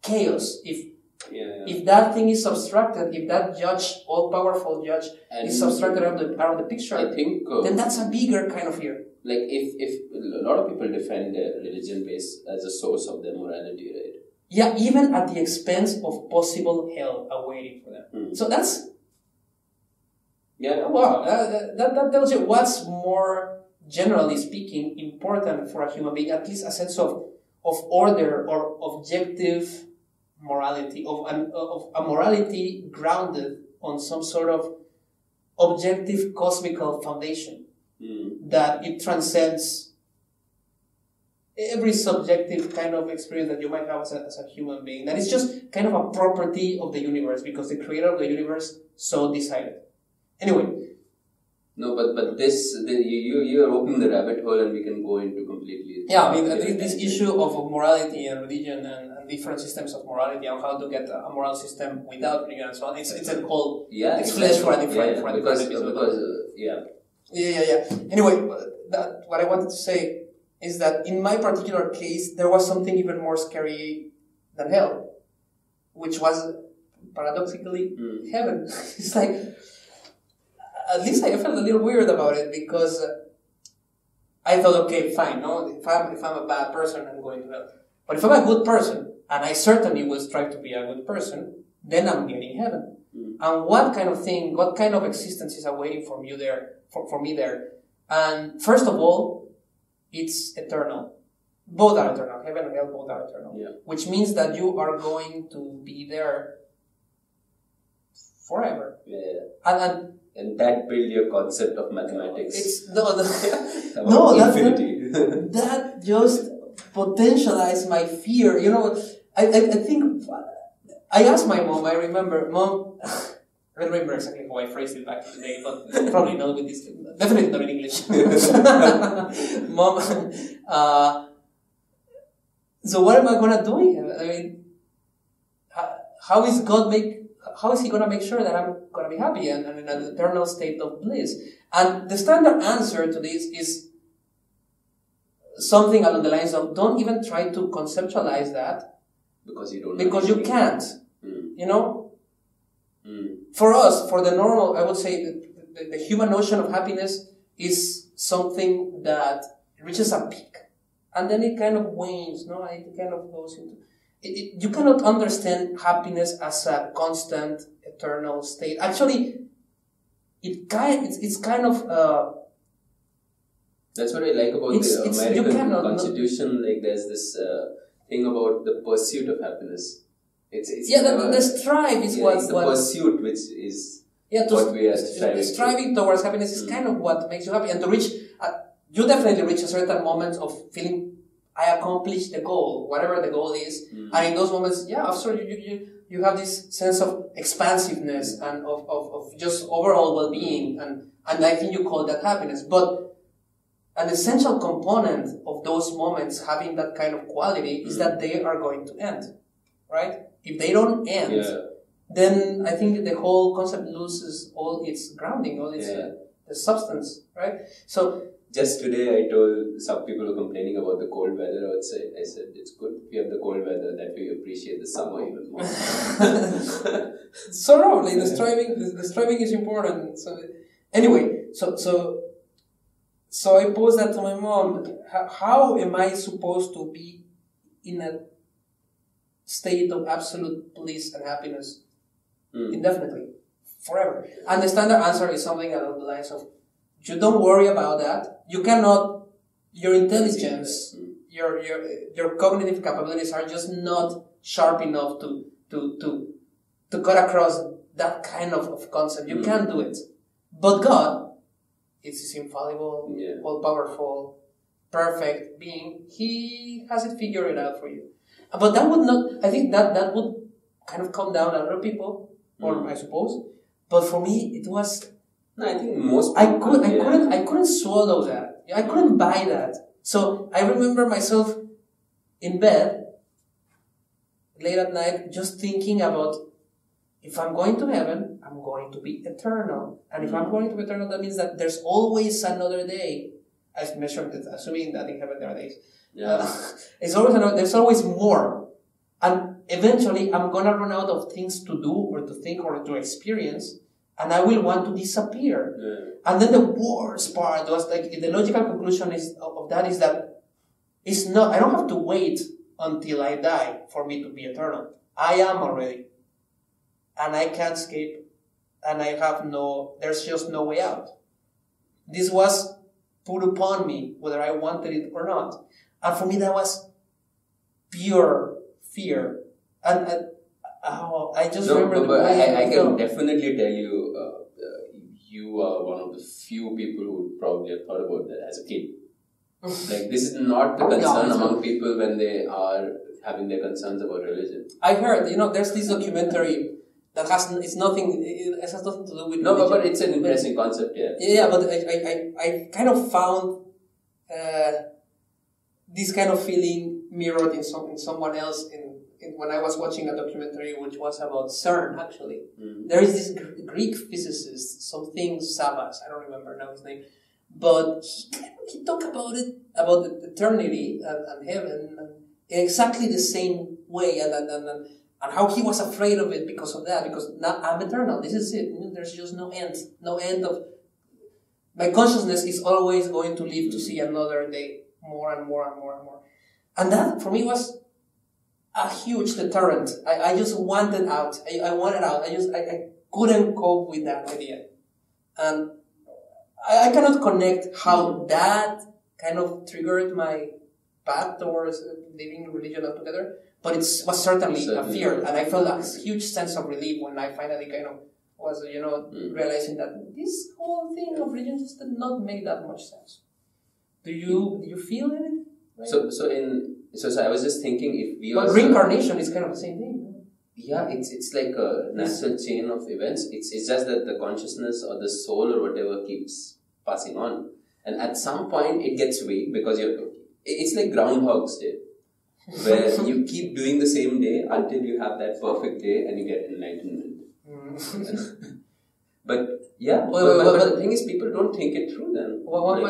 B: chaos. If that thing is subtracted, if that judge, all-powerful judge, is subtracted out of the picture,
A: I think,
B: then that's a bigger kind of fear.
A: Like if a lot of people defend their religion base as a source of their morality, right?
B: Yeah, even at the expense of possible hell awaiting for them. So that's... Wow, that tells you what's more, generally speaking, important for a human being, at least a sense of order or objective morality, of a morality grounded on some sort of objective cosmical foundation, that it transcends every subjective kind of experience that you might have as a human being. That is just kind of a property of the universe because the creator of the universe so decided. Anyway.
A: No, but you are opening the rabbit hole and we can go into completely...
B: Yeah, I mean, this issue of morality and religion and different systems of morality and how to get a moral system without religion and so on, it's a whole... It's flesh for a different episode. Anyway, what I wanted to say is that in my particular case, there was something even more scary than hell, which was, paradoxically, heaven. It's like... At least I felt a little weird about it because I thought, okay, fine, no, if I'm a bad person, I'm going to hell. But if I'm a good person, and I certainly will strive to be a good person, then I'm getting heaven. And what kind of existence is awaiting for me there? And first of all, it's eternal. Both are eternal. Heaven and hell, both are eternal.
A: Yeah.
B: Which means that you are going to be there forever.
A: And that build your concept of mathematics.
B: Infinity. That just potentialized my fear. You know, I think I asked my mom. I remember, Mom. I don't remember exactly how I phrased it back today, but probably not with this. Definitely not in English. Mom, so what am I gonna do here? I mean, how is he going to make sure that I'm going to be happy and in an eternal state of bliss? And the standard answer to this is something along the lines of, don't even try to conceptualize that.
A: Because you
B: can't. You know? For us, for the normal, I would say the human notion of happiness is something that reaches a peak. And then it kind of wanes, no? It kind of goes into... you cannot understand happiness as a constant, eternal state. Actually, it's kind of...
A: That's what I like about the American Constitution. Like, there's this thing about the pursuit of happiness.
B: The strive is
A: the pursuit, which is what we are striving.
B: Striving towards happiness is kind of what makes you happy. And to reach... you definitely reach a certain moment of feeling... I accomplished the goal, whatever the goal is. And in those moments, you have this sense of expansiveness and of just overall well-being. And I think you call that happiness. But an essential component of those moments having that kind of quality is that they are going to end, right? If they don't end, then I think the whole concept loses all its grounding, all its the substance, right? So,
A: just today I told some people who are complaining about the cold weather outside, I said, it's good we have the cold weather, that way you appreciate the summer even more.
B: So no, like the striving is important. So anyway, so I posed that to my mom. How am I supposed to be in a state of absolute bliss and happiness indefinitely, forever. And the standard answer is something along the lines of, you don't worry about that. You cannot, your intelligence, your cognitive capabilities are just not sharp enough to cut across that kind of concept. You can't do it. But God, it's His infallible, all-powerful, perfect being. He has it figured out for you. But that would not, I think that would kind of calm down a lot of people, or I suppose. But for me, it was,
A: no, I think most people,
B: I couldn't swallow that. I couldn't buy that. So I remember myself in bed late at night just thinking about, if I'm going to heaven, I'm going to be eternal. And if I'm going to be eternal, that means that there's always another day. I've measured it, assuming that in heaven there are days. It's always there's always more. And eventually I'm going to run out of things to do or to think or to experience, and I will want to disappear. And then the worst part was like, the logical conclusion of that is that it's not, I don't have to wait until I die for me to be eternal. I am already. And I can't escape. And there's just no way out. This was put upon me, whether I wanted it or not. And for me, that was pure fear. And I just remember
A: but I can definitely tell you, you are one of the few people who would probably have thought about that as a kid. Like, this is not the concern among people when they are having their concerns about religion.
B: I heard, there's this documentary that has nothing to do with religion.
A: No, but it's an interesting concept,
B: Yeah, but I kind of found this kind of feeling mirrored in someone else when I was watching a documentary which was about CERN, actually. There is this Greek physicist, something Savas, I don't remember now his name, but he talked about eternity and heaven in exactly the same way, and how he was afraid of it because of that, because now I'm eternal, this is it, there's just no end of, my consciousness is always going to live to see another day, more and more and more and more. And that, for me, was a huge deterrent. I just wanted out. I wanted out. I couldn't cope with that idea. And I cannot connect how that kind of triggered my path towards leaving religion altogether, but it was certainly a fear. And I felt a huge sense of relief when I finally kind of was, realizing that this whole thing of religion just did not make that much sense. Do you feel it? Right?
A: So I was just thinking, if we
B: but reincarnation is kind of the same thing.
A: Yeah, it's like a natural chain of events. It's just that the consciousness or the soul or whatever keeps passing on, and at some point it gets weak because it's like Groundhog's Day, where you keep doing the same day until you have that perfect day and you get enlightenment. But yeah, but the thing is, people don't think it through. Then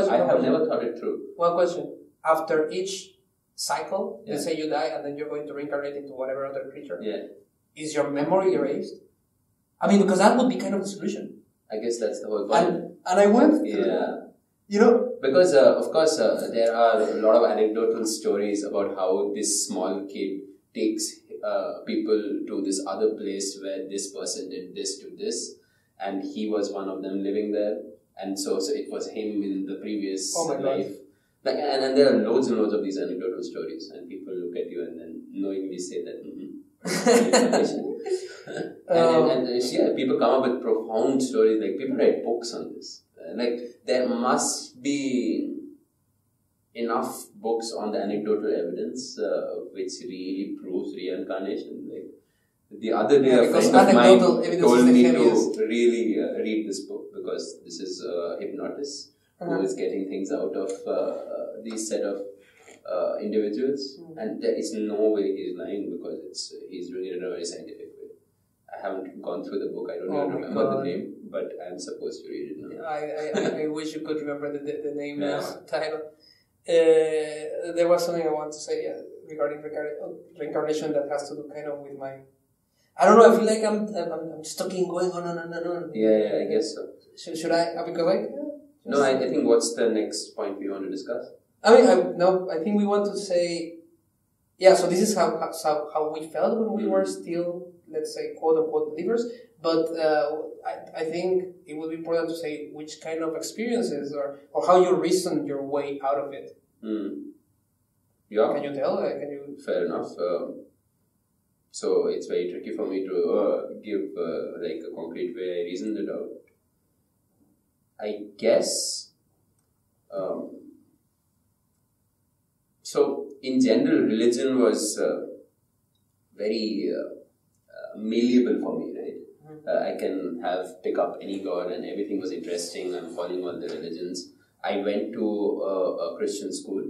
A: I have never thought it through.
B: One question: after each cycle, let's say you die and then you're going to reincarnate into whatever other creature. Is your memory erased? I mean, because that would be kind of the solution.
A: I guess that's the whole point.
B: And I went
A: because of course there are a lot of anecdotal stories about how this small kid takes people to this other place where this person did this to this, and he was one of them living there, and so it was him in the previous life. Like, and there are loads and loads of these anecdotal stories, and people look at you and then knowingly say that. And people come up with profound stories. Like, people write books on this. Like, there must be enough books on the anecdotal evidence which really proves reincarnation. Like, the other day, a friend of mine told me to really read this book, because this is a hypnotist who is getting things out of these set of individuals, and there is no way he's lying, because he's doing it in a very scientific way. I haven't gone through the book. I don't even remember the name, but I'm supposed to read it now.
B: I wish you could remember the name title. There was something I wanted to say regarding reincarnation that has to do kind of with my. I don't know. I feel like I'm stuck in going on.
A: Yeah, I guess so.
B: Should I? Because
A: no, I think what's the next point we want to discuss?
B: I think we want to say Yeah, so this is how we felt when we were still, let's say, quote unquote believers. But I think it would be important to say which kind of experiences or how you reasoned your way out of it.
A: Yeah.
B: Can you tell? Can you?
A: Fair enough. So it's very tricky for me to give like a concrete way I reasoned it out. I guess. So in general, religion was very malleable for me, right? I can pick up any god and everything was interesting. I'm following all the religions. I went to a Christian school.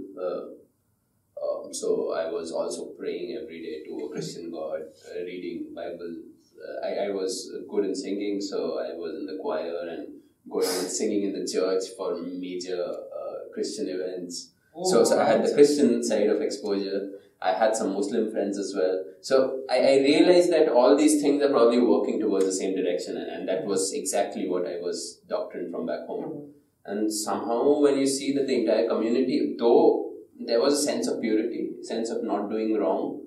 A: So I was also praying every day to a Christian God, reading Bible. I was good in singing, so I was in the choir and going and singing in the church for major Christian events. So I had the Christian side of exposure. I had some Muslim friends as well. So I realized that all these things are probably working towards the same direction, and that was exactly what I was doctrined from back home. And somehow when you see that the entire community, though there was a sense of purity, sense of not doing wrong,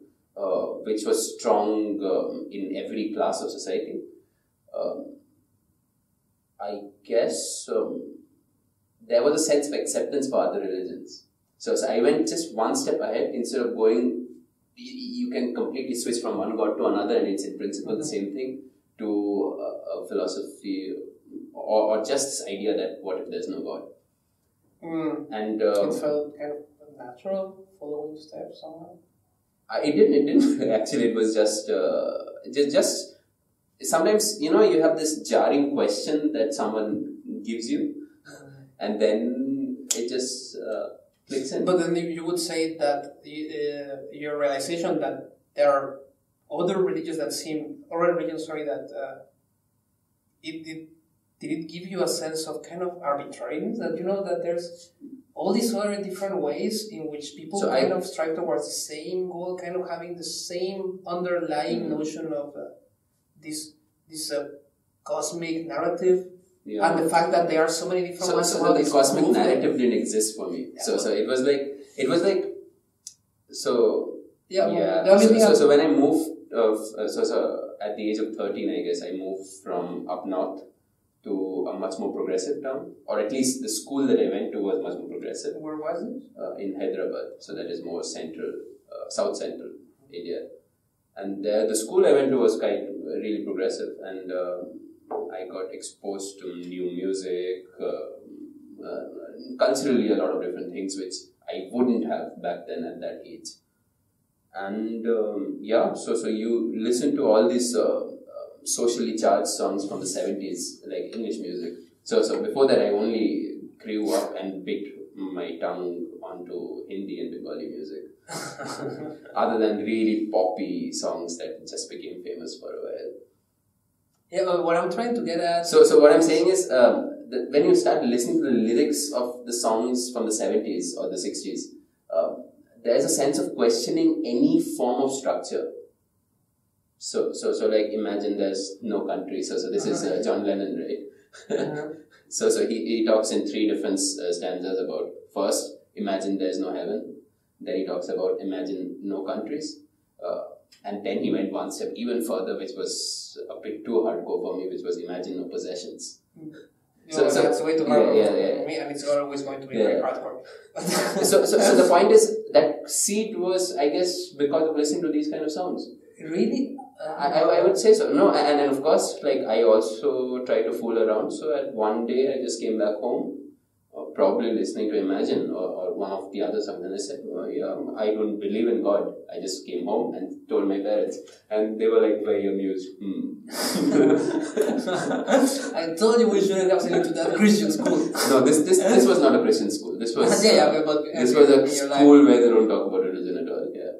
A: which was strong in every class of society. I guess there was a sense of acceptance for other religions. So I went just one step ahead. Instead of going, you can completely switch from one god to another, and it's in principle the same thing, to a philosophy or just this idea that what if there's no God? And
B: it felt kind of natural, following steps somehow.
A: It didn't. Actually, it was just sometimes, you have this jarring question that someone gives you, and then it just clicks in.
B: But then you would say that your realization that there are other religions that did it give you a sense of kind of arbitrariness, that that there's all these other different ways in which people strive towards the same goal, kind of having the same underlying notion of this cosmic narrative, and the fact that there are so many different ones.
A: So the cosmic narrative didn't exist for me. Yeah. So it was like so. Yeah. So when I moved, at the age of 13, I guess I moved from up north to a much more progressive town, or at least the school that I went to was much more progressive.
B: Where was it?
A: In Hyderabad, so that is more central, south central India. And the school I went to was really progressive, and I got exposed to new music, culturally a lot of different things which I wouldn't have back then at that age. And so you listen to all these socially charged songs from the 70s, like English music. So before that, I only grew up and bit my tongue onto Hindi and Bengali music. Other than really poppy songs that just became famous for a while.
B: Yeah, what I'm trying to get at...
A: So what I'm saying is, when you start listening to the lyrics of the songs from the 70s or the 60s, there's a sense of questioning any form of structure. So like imagine there's no country. So this is John Lennon, right? So he talks in three different stanzas about, first, imagine there's no heaven. Then he talks about imagine no countries. And then he went one step even further, which was a bit too hardcore for me, which was imagine no possessions.
B: So that's way too hardcore for me, and it's always going to be very hardcore.
A: so the point is that seed was, I guess, because of listening to these kind of songs.
B: Really?
A: I would say so. No, and of course, like I also try to fool around. So at one day I just came back home, probably listening to Imagine or one of the other songs, and I said, I don't believe in God. I just came home and told my parents, and they were like very amused.
B: I told you we shouldn't have sent you to that Christian school.
A: No, this was not a Christian school. This was this was a school where they don't talk about religion at all. Yeah.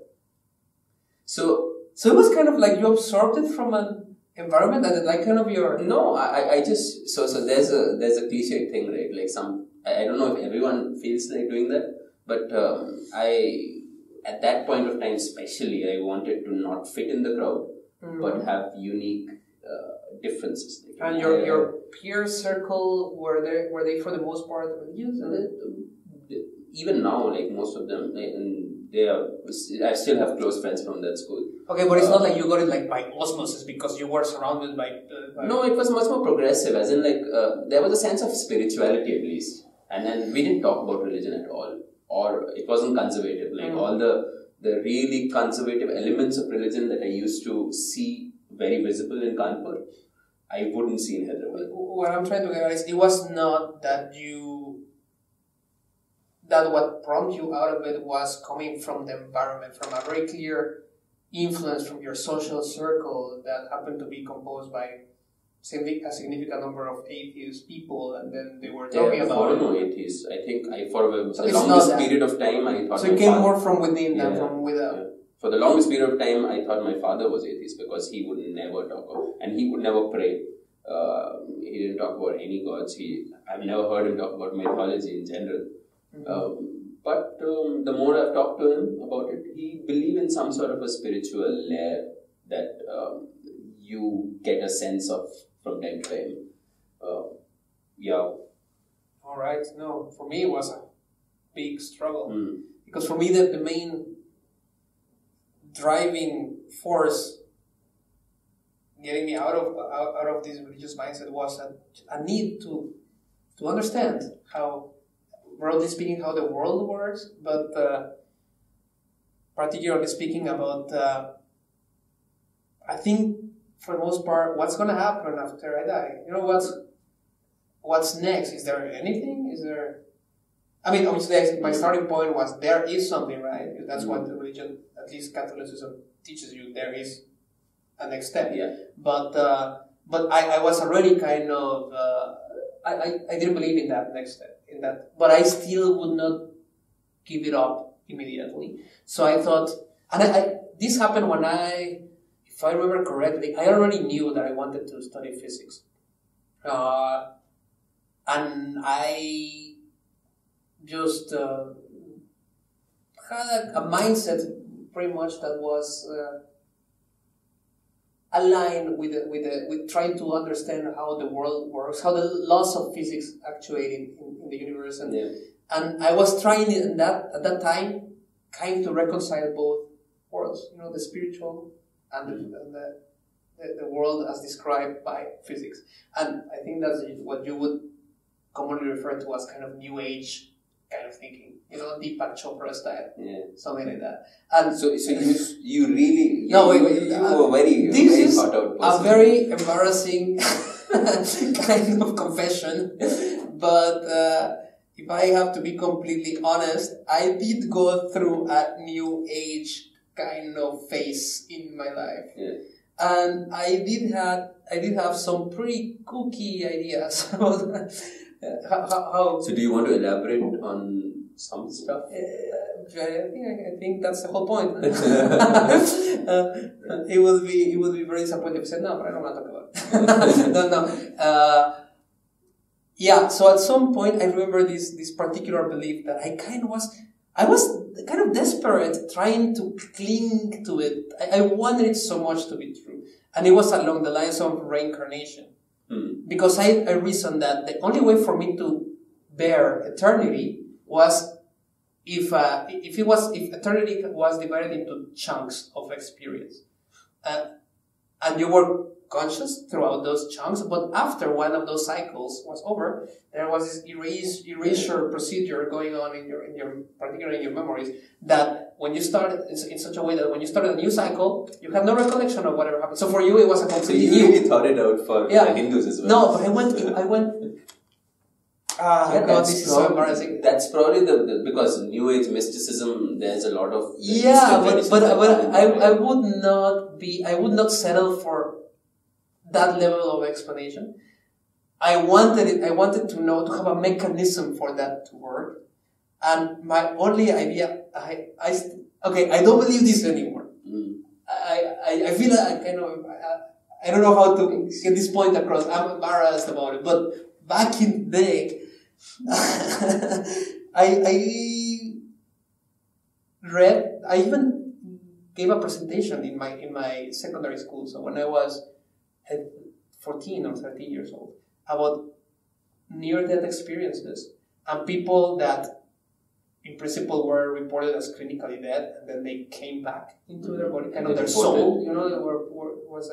A: So
B: it was kind of like you absorbed it from an environment that like kind of your...
A: No, I just... So there's a cliche thing, right? Like I don't know if everyone feels like doing that, but at that point of time especially, I wanted to not fit in the crowd, but have unique differences.
B: Like, and your peer circle, were they for the most part religious?
A: Even now, like most of them, I still have close friends from that school.
B: Okay, but it's not like you got it like by osmosis because you were surrounded by...
A: No, it was much more progressive, as in like, there was a sense of spirituality at least. And then we didn't talk about religion at all. Or it wasn't conservative. Like all the really conservative elements of religion that I used to see very visible in Kanpur, I wouldn't see in Hyderabad.
B: What I'm trying to get at is, it was not that that what prompted you out of it was coming from the environment, from a very clear influence from your social circle that happened to be composed by a significant number of atheist people, and then they were talking about it.
A: No atheists. I think for the longest period of time I thought.
B: So it came more from within than from without. Yeah.
A: For the longest period of time I thought my father was atheist because he would never talk about, and he would never pray. He didn't talk about any gods. I've never heard him talk about mythology in general. But the more I've talked to him about it, he believed in some sort of a spiritual layer that you get a sense of from time to time.
B: All right. No, for me it was a big struggle because for me the main driving force getting me out of this religious mindset was a need to understand how, broadly speaking, how the world works, but particularly speaking about, I think for the most part, what's going to happen after I die? You know, what's next? Is there anything? I mean, obviously, my starting point was there is something, right? That's what the religion, at least Catholicism, teaches you. There is a next step.
A: Yeah.
B: But I was already kind of I didn't believe in that next step. But I still would not give it up immediately. So I thought, and this happened when if I remember correctly, I already knew that I wanted to study physics. And I just had a mindset pretty much that was aligned with trying to understand how the world works, how the laws of physics actuate in the universe, and I was trying at that time kind to reconcile both worlds, you know, the spiritual and the world as described by physics, and I think that's what you would commonly refer to as kind of New Age kind of thinking, you know, Deepak Chopra style, something like that. And
A: so you really
B: you were
A: very thought out person.
B: A very embarrassing kind of confession, but if I have to be completely honest, I did go through a New Age kind of phase in my life, and I did have some pretty kooky ideas about how.
A: So do you want to elaborate on some stuff?
B: I think that's the whole point. It would be very disappointing if I said no, but I don't want to talk about it. No. So at some point I remember this particular belief that I was kind of desperate trying to cling to it. I wanted it so much to be true. And it was along the lines of reincarnation. Because I reasoned that the only way for me to bear eternity was if eternity was divided into chunks of experience, and you were conscious throughout those chunks, but after one of those cycles was over, there was this erasure procedure going on particularly in your memories, that when you started in such a way that when you started a new cycle, you have no recollection of whatever happened. So for you, it was a completely
A: new. So you really thought it out for the Hindus as well.
B: No, but I went. God, this is so embarrassing.
A: That's probably because New Age mysticism. There's a lot of
B: but I would not settle for that level of explanation. I wanted to have a mechanism for that to work. And my only idea, I don't believe this anymore. I feel like I don't know how to get this point across. I'm embarrassed about it. But back in the day, I even gave a presentation in my secondary school. So when I was 14 or 13 years old, about near-death experiences and people that in principle were reported as clinically dead, and then they came back into their body, kind of their
A: reported.
B: soul, was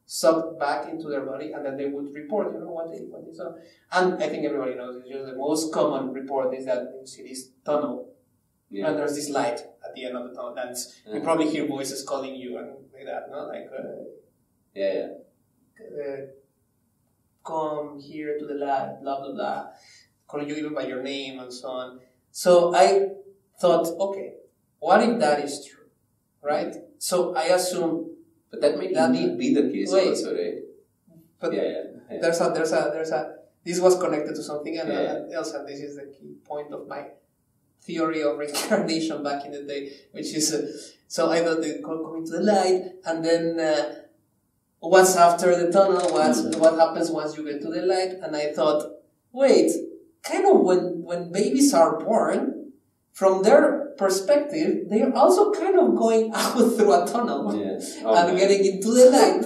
B: sucked back into their body, and then they would report, what they saw. And I think everybody knows it's just the most common report is that you see this tunnel, and there's this light at the end of the tunnel, and you probably hear voices calling you and like that, no? Like, come here to the light, blah, blah, blah, calling you even by your name and so on. So I thought, okay, what if that is true, right? So I assume,
A: but that may indeed be the case also, right?
B: But there's a. This was connected to something else, and this is the key point of my theory of reincarnation back in the day, which is so I thought they coming to the light, and then what's after the tunnel? What happens once you get to the light? And I thought, wait, kind of when babies are born, from their perspective, they are also kind of going out through a tunnel and getting into the light.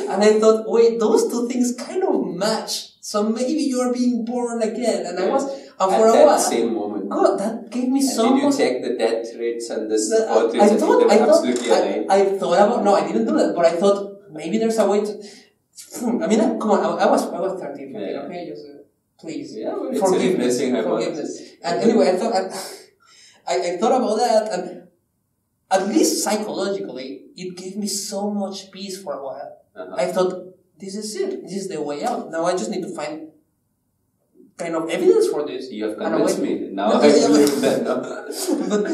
B: And I thought, wait, those two things kind of match. So maybe you are being born again. And I was, and for a while,
A: at that same moment.
B: God, that gave me so
A: much. Did you check the death rates and the birth rates? I
B: thought about, no, I didn't do that, but I thought maybe there's a way to, I mean, come on, I was 13, okay, just please, forgiveness. And anyway, I thought about that, and at least psychologically, it gave me so much peace for a while. I thought, this is it. This is the way out. Now I just need to find kind of evidence for this.
A: You have convinced me. Now I believe that.
B: But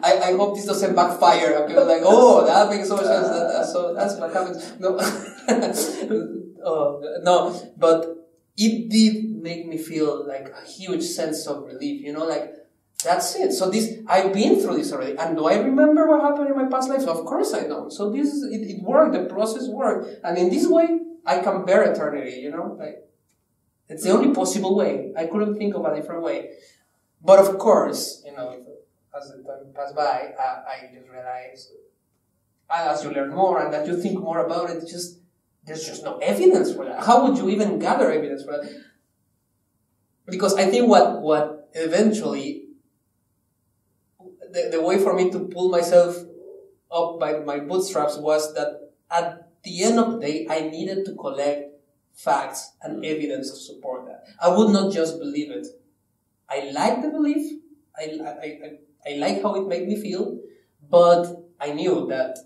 B: I hope this doesn't backfire. Okay, like, oh, that makes so much sense. So that's what happens. No, no, but it did make me feel like a huge sense of relief. Like, that's it. So I've been through this already. And do I remember what happened in my past life? Of course I don't. So it worked. The process worked. And in this way, I can bear eternity, like, it's the only possible way. I couldn't think of a different way. But of course, as the time passed by, I just realized, as you learn more and as you think more about it, there's just no evidence for that. How would you even gather evidence for that? Because I think what eventually, the way for me to pull myself up by my bootstraps was that at the end of the day, I needed to collect facts and evidence to support that. I would not just believe it. I like the belief. I like how it made me feel, but I knew that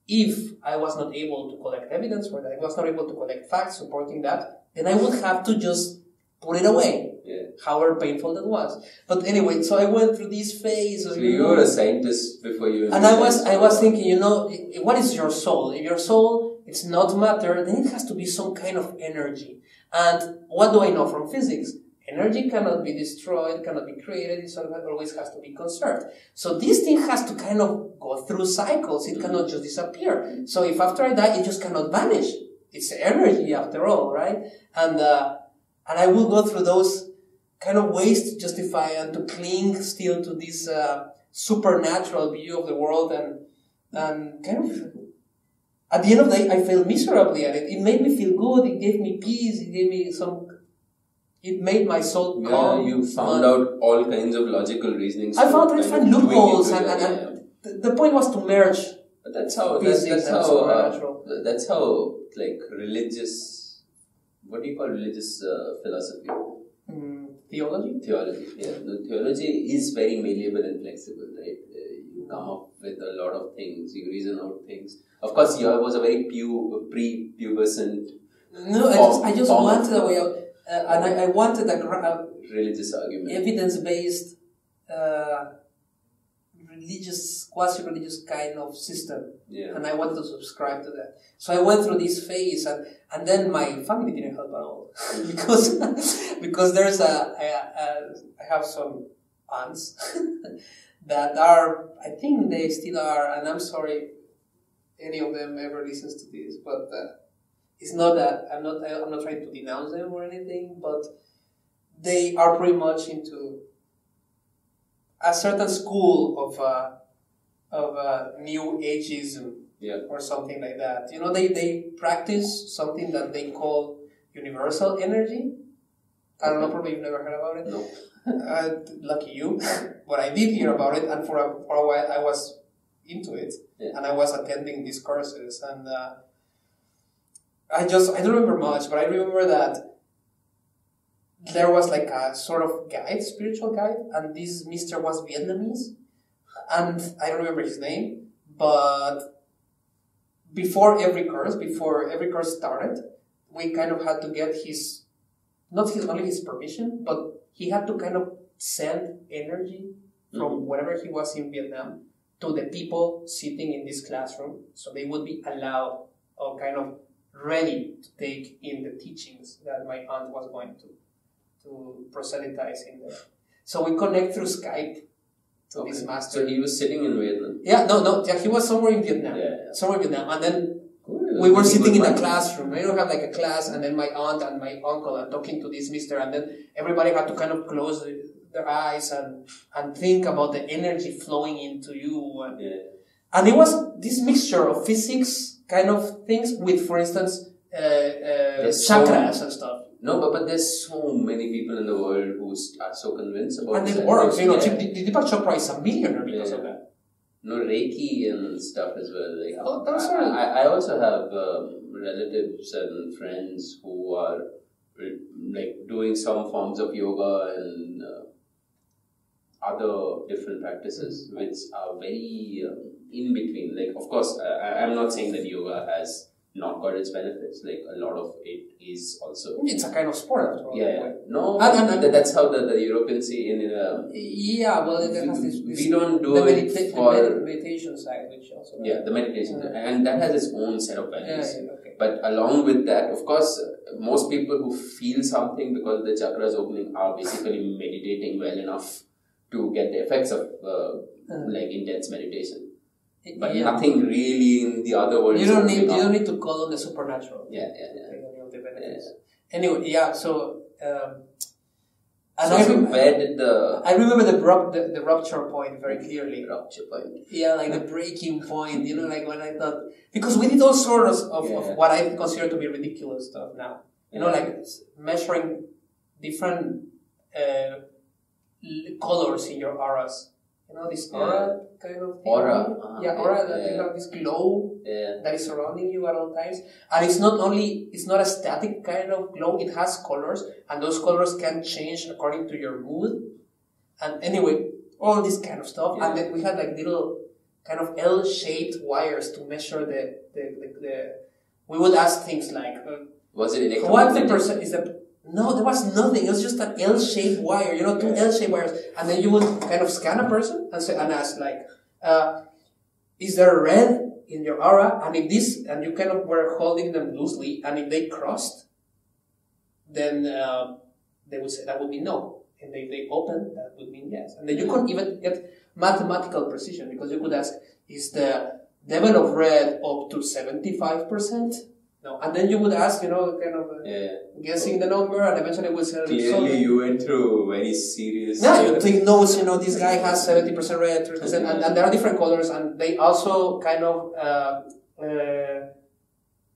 B: if I was not able to collect evidence for that, I was not able to collect facts supporting that, then I would have to just put it away. However painful that was. But anyway, so I went through this phase.
A: So you were a scientist before you...
B: And I was thinking, what is your soul? If your soul, it's not matter, then it has to be some kind of energy. And what do I know from physics? Energy cannot be destroyed, cannot be created, it always has to be conserved. So this thing has to kind of go through cycles. It cannot just disappear. So if after I die, it just cannot vanish. It's energy after all, right? And I will go through those kind of ways to justify and to cling still to this supernatural view of the world, and kind of at the end of the day I failed miserably at it. It made me feel good, it gave me peace, it made my soul calm.
A: You found out all kinds of logical reasonings.
B: I found loopholes and the point was to merge.
A: But that's how like religious, what do you call religious philosophy?
B: Theology?
A: Yeah. The theology is very malleable and flexible, right? You come up with a lot of things, you reason out things. Of course, yours was a very pre-pubescent.
B: No, I just wanted a way out. And I wanted a
A: religious argument.
B: Evidence-based, quasi-religious kind of system.
A: Yeah.
B: And I wanted to subscribe to that. So I went through this phase, and then my family didn't help at all. because there's I have some aunts that are, I think they still are, and I'm sorry if any of them ever listens to this, but it's not that, I'm not trying to denounce them or anything, but they are pretty much into a certain school of New Ageism, or something like that. They practice something that they call universal energy. I don't know, probably you've never heard about it.
A: No.
B: Lucky you. But I did hear about it, and for a while I was into it, and I was attending these courses, and I don't remember much, but I remember that there was like a sort of guide, spiritual guide, and this Mr. was Vietnamese, and I don't remember his name, but before every course started, we kind of had to get only his permission, but he had to kind of send energy from wherever he was in Vietnam to the people sitting in this classroom, so they would be allowed or kind of ready to take in the teachings that my aunt was going to proselytize in there. So we connect through Skype to this master.
A: So he was sitting in Vietnam?
B: Yeah, he was somewhere in Vietnam. Somewhere in Vietnam. And then we were sitting in a classroom. We don't have like a class, and then my aunt and my uncle are talking to this mister, and then everybody had to kind of close their eyes and think about the energy flowing into you. And it was this mixture of physics kind of things with, for instance, chakras and stuff.
A: No, but there's so many people in the world who are so convinced about
B: it. And it works. Deepak Chopra is a millionaire because of that.
A: No, Reiki and stuff as well. Like, I also have relatives and friends who are like doing some forms of yoga and other different practices, which are very in between. Like, of course, I'm not saying that yoga has not got its benefits. Like, a lot of it is also...
B: It's a kind of sport after all.
A: Yeah. No, that's how the Europeans see in...
B: there has this
A: we don't do it for...
B: The meditation side, which also...
A: Yeah, the meditation side. And that has its own set of values. But along with that, of course, most people who feel something because the chakras opening are basically meditating well enough to get the effects of like intense meditation. But nothing really in the other world.
B: You don't need to call on the supernatural.
A: Yeah.
B: Anyway, so.
A: Where did
B: I remember the rupture point very clearly.
A: Rupture point.
B: Yeah, like the breaking point. Like when I thought, because we did all sorts of what I consider to be ridiculous stuff now. Like measuring different colors in your auras. This aura kind of thing.
A: Aura.
B: Aura, that you have this glow that is surrounding you at all times. And it's not a static kind of glow, it has colors, and those colors can change according to your mood. And anyway, all this kind of stuff. And then we had like little kind of L-shaped wires to measure the we would ask things like,
A: was it electromagnetic?
B: What the percent is the... No, there was nothing. It was just an L-shaped wire, two L-shaped wires. And then you would kind of scan a person and ask like, is there red in your aura? And and you kind of were holding them loosely, and if they crossed, then they would say that would be no. And if they opened, that would mean yes. And then you couldn't even get mathematical precision, because you could ask, is the level of red up to 75%? No. And then you would ask, guessing the number, and eventually we'll say...
A: Clearly you went through very serious...
B: Yeah, you take notes, this guy has 70% red, 30%, and there are different colors, and they also kind of...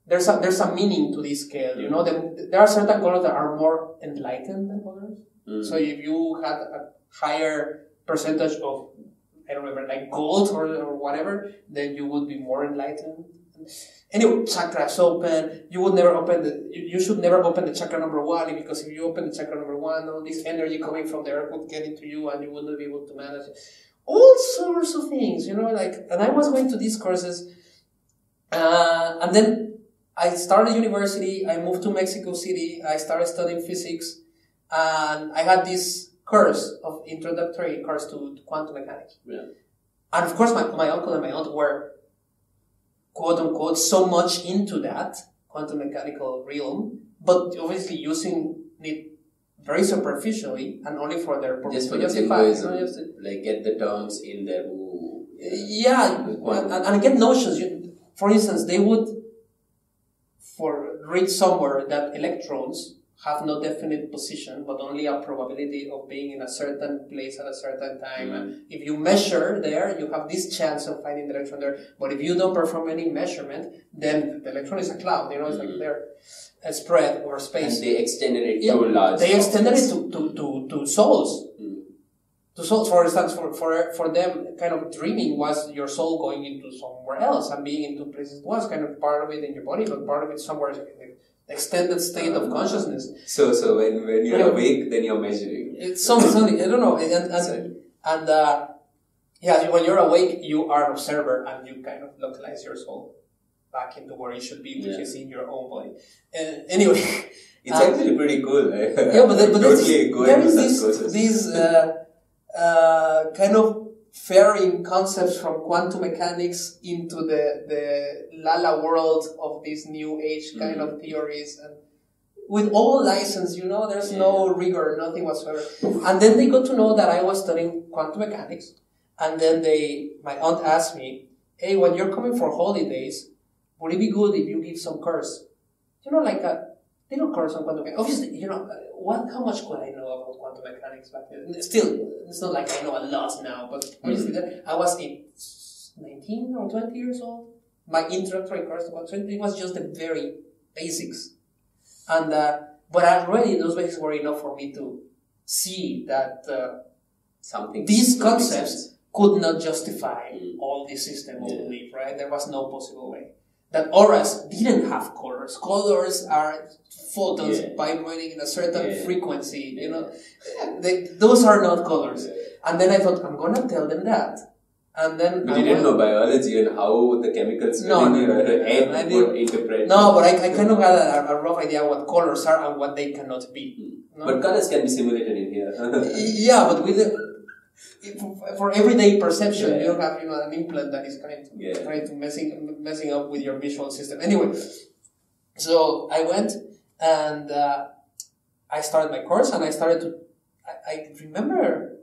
B: there's a meaning to this scale, there are certain colors that are more enlightened than others. So if you had a higher percentage of, I don't remember, like gold or whatever, then you would be more enlightened. Anyway, chakras open. You should never open the chakra number 1, because if you open the chakra number 1, all this energy coming from there would get into you, and you wouldn't be able to manage it. All sorts of things, and I was going to these courses, and then I started university. I moved to Mexico City. I started studying physics, and I had this introductory course to quantum mechanics.
A: Yeah.
B: And of course, my uncle and my aunt were, quote unquote, so much into that quantum mechanical realm, but obviously using it very superficially and only for their purpose.
A: Just for the symbolism, like get the terms in there.
B: And get notions. For instance, they would read somewhere that electrons have no definite position, but only a probability of being in a certain place at a certain time. And if you measure there, you have this chance of finding the electron there. But if you don't perform any measurement, then the electron is a cloud. It's like they're spread over space.
A: And they extended it to large.
B: They extended it to souls. So, for instance, for them, kind of dreaming was your soul going into somewhere else, and being into places was kind of part of it in your body, but part of it somewhere in the extended state of consciousness.
A: So when you're awake, then you're measuring.
B: It's something I don't know, and when you're awake, you are an observer, and you kind of localize your soul back into where it should be, which is in your own body. Anyway,
A: it's actually pretty cool. Right?
B: Yeah, but
A: totally
B: there is these kind of varying concepts from quantum mechanics into the Lala world of these new age kind of theories, and with all license, there's no rigor, nothing whatsoever. And then they got to know that I was studying quantum mechanics, and then my aunt asked me, "Hey, when you're coming for holidays, would it be good if you give some course? Like a little course on quantum mechanics." Obviously, how much could I know about quantum mechanics back then? Still, it's not like I know a lot now, but obviously I was 19 or 20 years old. My introductory course to quantum mechanics, it was just the very basics. And, but already those basics were enough for me to see that these concepts could not justify all this system of belief, right? There was no possible way. That auras didn't have colors. Colors are photons vibrating in a certain frequency, those are not colors. And then I thought, I'm gonna tell them that. And then
A: but you didn't know biology and how the chemicals in your head would interpret.
B: No, but I kind of had a rough idea what colors are and what they cannot be. No?
A: But colors can be simulated in here.
B: Yeah, but for everyday perception, you have an implant that is trying to messing up with your visual system. Anyway, so I went and I started my course, and I remember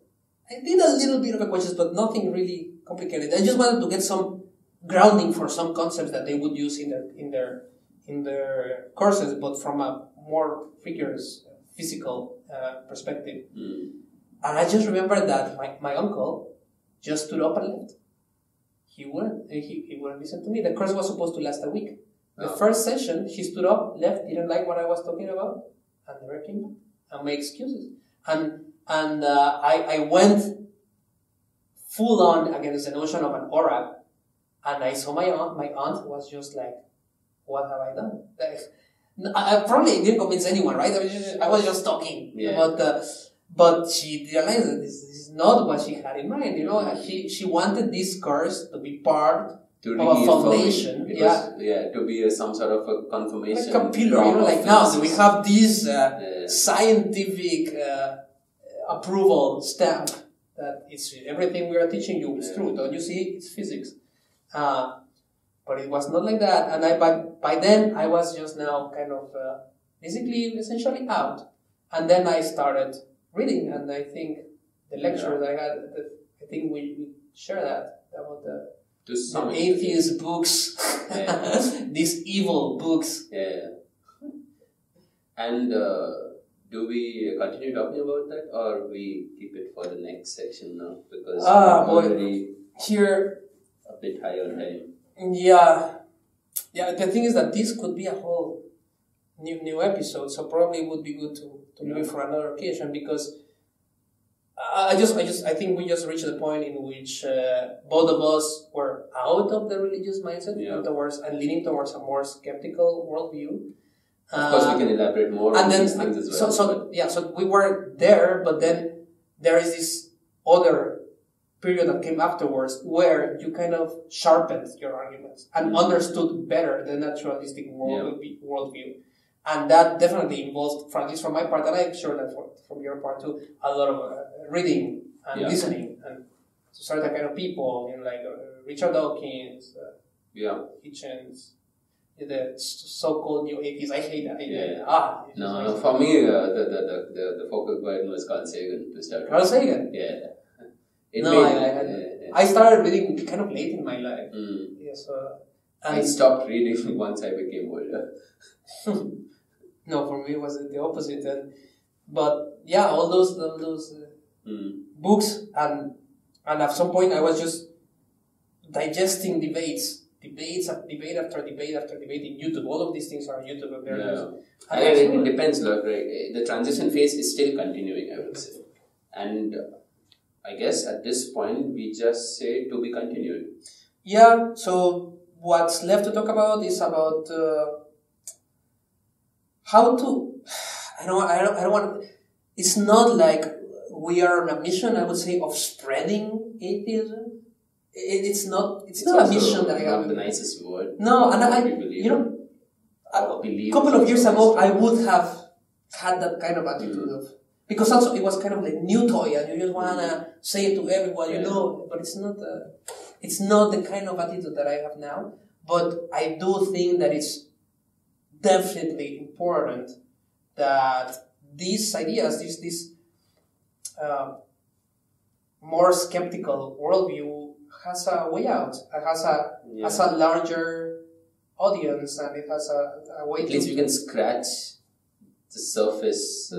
B: I did a little bit of equations, but nothing really complicated. I just wanted to get some grounding for some concepts that they would use in their courses, but from a more rigorous physical perspective. And I just remember that my uncle just stood up and left. He wouldn't listen to me. The course was supposed to last a week. The first session, he stood up, left, didn't like what I was talking about, and never came back and made excuses. And I went full on against the notion of an aura, and I saw my aunt. My aunt was just like, "What have I done?" I probably didn't convince anyone, right? I was just talking, but she realized that this is not what she had in mind. She wanted this course to be part of a foundation,
A: to be some sort of a confirmation,
B: like a pillar. Like now we have this scientific approval stamp that it's everything we are teaching you is true. Don't you see? It's physics. But it was not like that. And by then I was just now kind of essentially out. And then I started reading, and I think the lecture that I had, I think we share that about the atheist books, these evil books.
A: And do we continue talking about that, or we keep it for the next section now? Because we're already
B: here
A: a bit high on time.
B: Yeah. The thing is that this could be a whole new episode, so probably it would be good to leave it for another occasion, because I think we just reached the point in which both of us were out of the religious mindset and leaning towards a more skeptical worldview.
A: Of course, we can elaborate more on these things as well.
B: So we were there, but then there is this other period that came afterwards where you kind of sharpened your arguments and understood better the naturalistic worldview. And that definitely involves, at least from my part, and I'm sure that from your part too, a lot of reading and listening, and to certain kind of people, like Richard Dawkins, Hitchens, the so-called new atheists. I hate that.
A: No, for me, the focal point was Carl Sagan to start with.
B: Carl Sagan?
A: Yeah.
B: I started reading kind of late in my life.
A: I stopped reading once I became older.
B: No, for me it was the opposite. But all those books, and at some point I was just digesting debate after debate in YouTube. All of these things are on YouTube.
A: And it depends, right? The transition phase is still continuing, I would say. And I guess at this point we just say to be continued.
B: Yeah, so what's left to talk about is about how to. I don't want. It's not like we are on a mission, I would say, of spreading atheism. It's not a mission that I have.
A: Not the nicest word.
B: No, and a couple of years ago, I would have had that kind of attitude of, because also it was kind of like new toy, and you just wanna say it to everyone, you know. But it's not the kind of attitude that I have now. But I do think that it's definitely important that these ideas, this more skeptical worldview has a way out. It has a larger audience, and it has a way.
A: At least you can scratch the surface,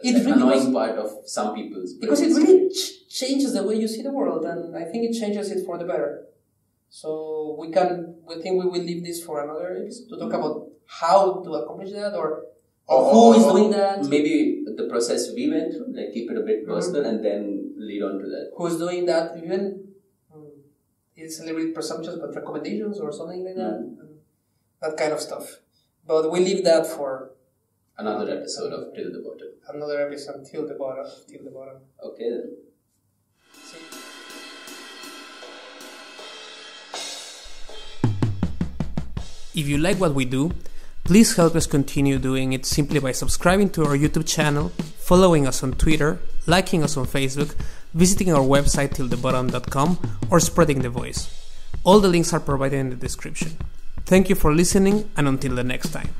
B: it really
A: annoying part of some people's brains.
B: Because it really changes the way you see the world, and I think it changes it for the better. So we think we will leave this for another episode to talk about how to accomplish that, or who is doing that.
A: Maybe the process we went through, like keep it a bit personal, and then lead on to that.
B: Who's doing that? Even it's a little bit presumptuous, but recommendations or something like that, and that kind of stuff. But we leave that for
A: another episode of Till the Bottom.
B: Another episode till the bottom.
A: Okay then.
B: See. If you like what we do, please help us continue doing it simply by subscribing to our YouTube channel, following us on Twitter, liking us on Facebook, visiting our website tillthebottom.com, or spreading the voice. All the links are provided in the description. Thank you for listening, and until the next time.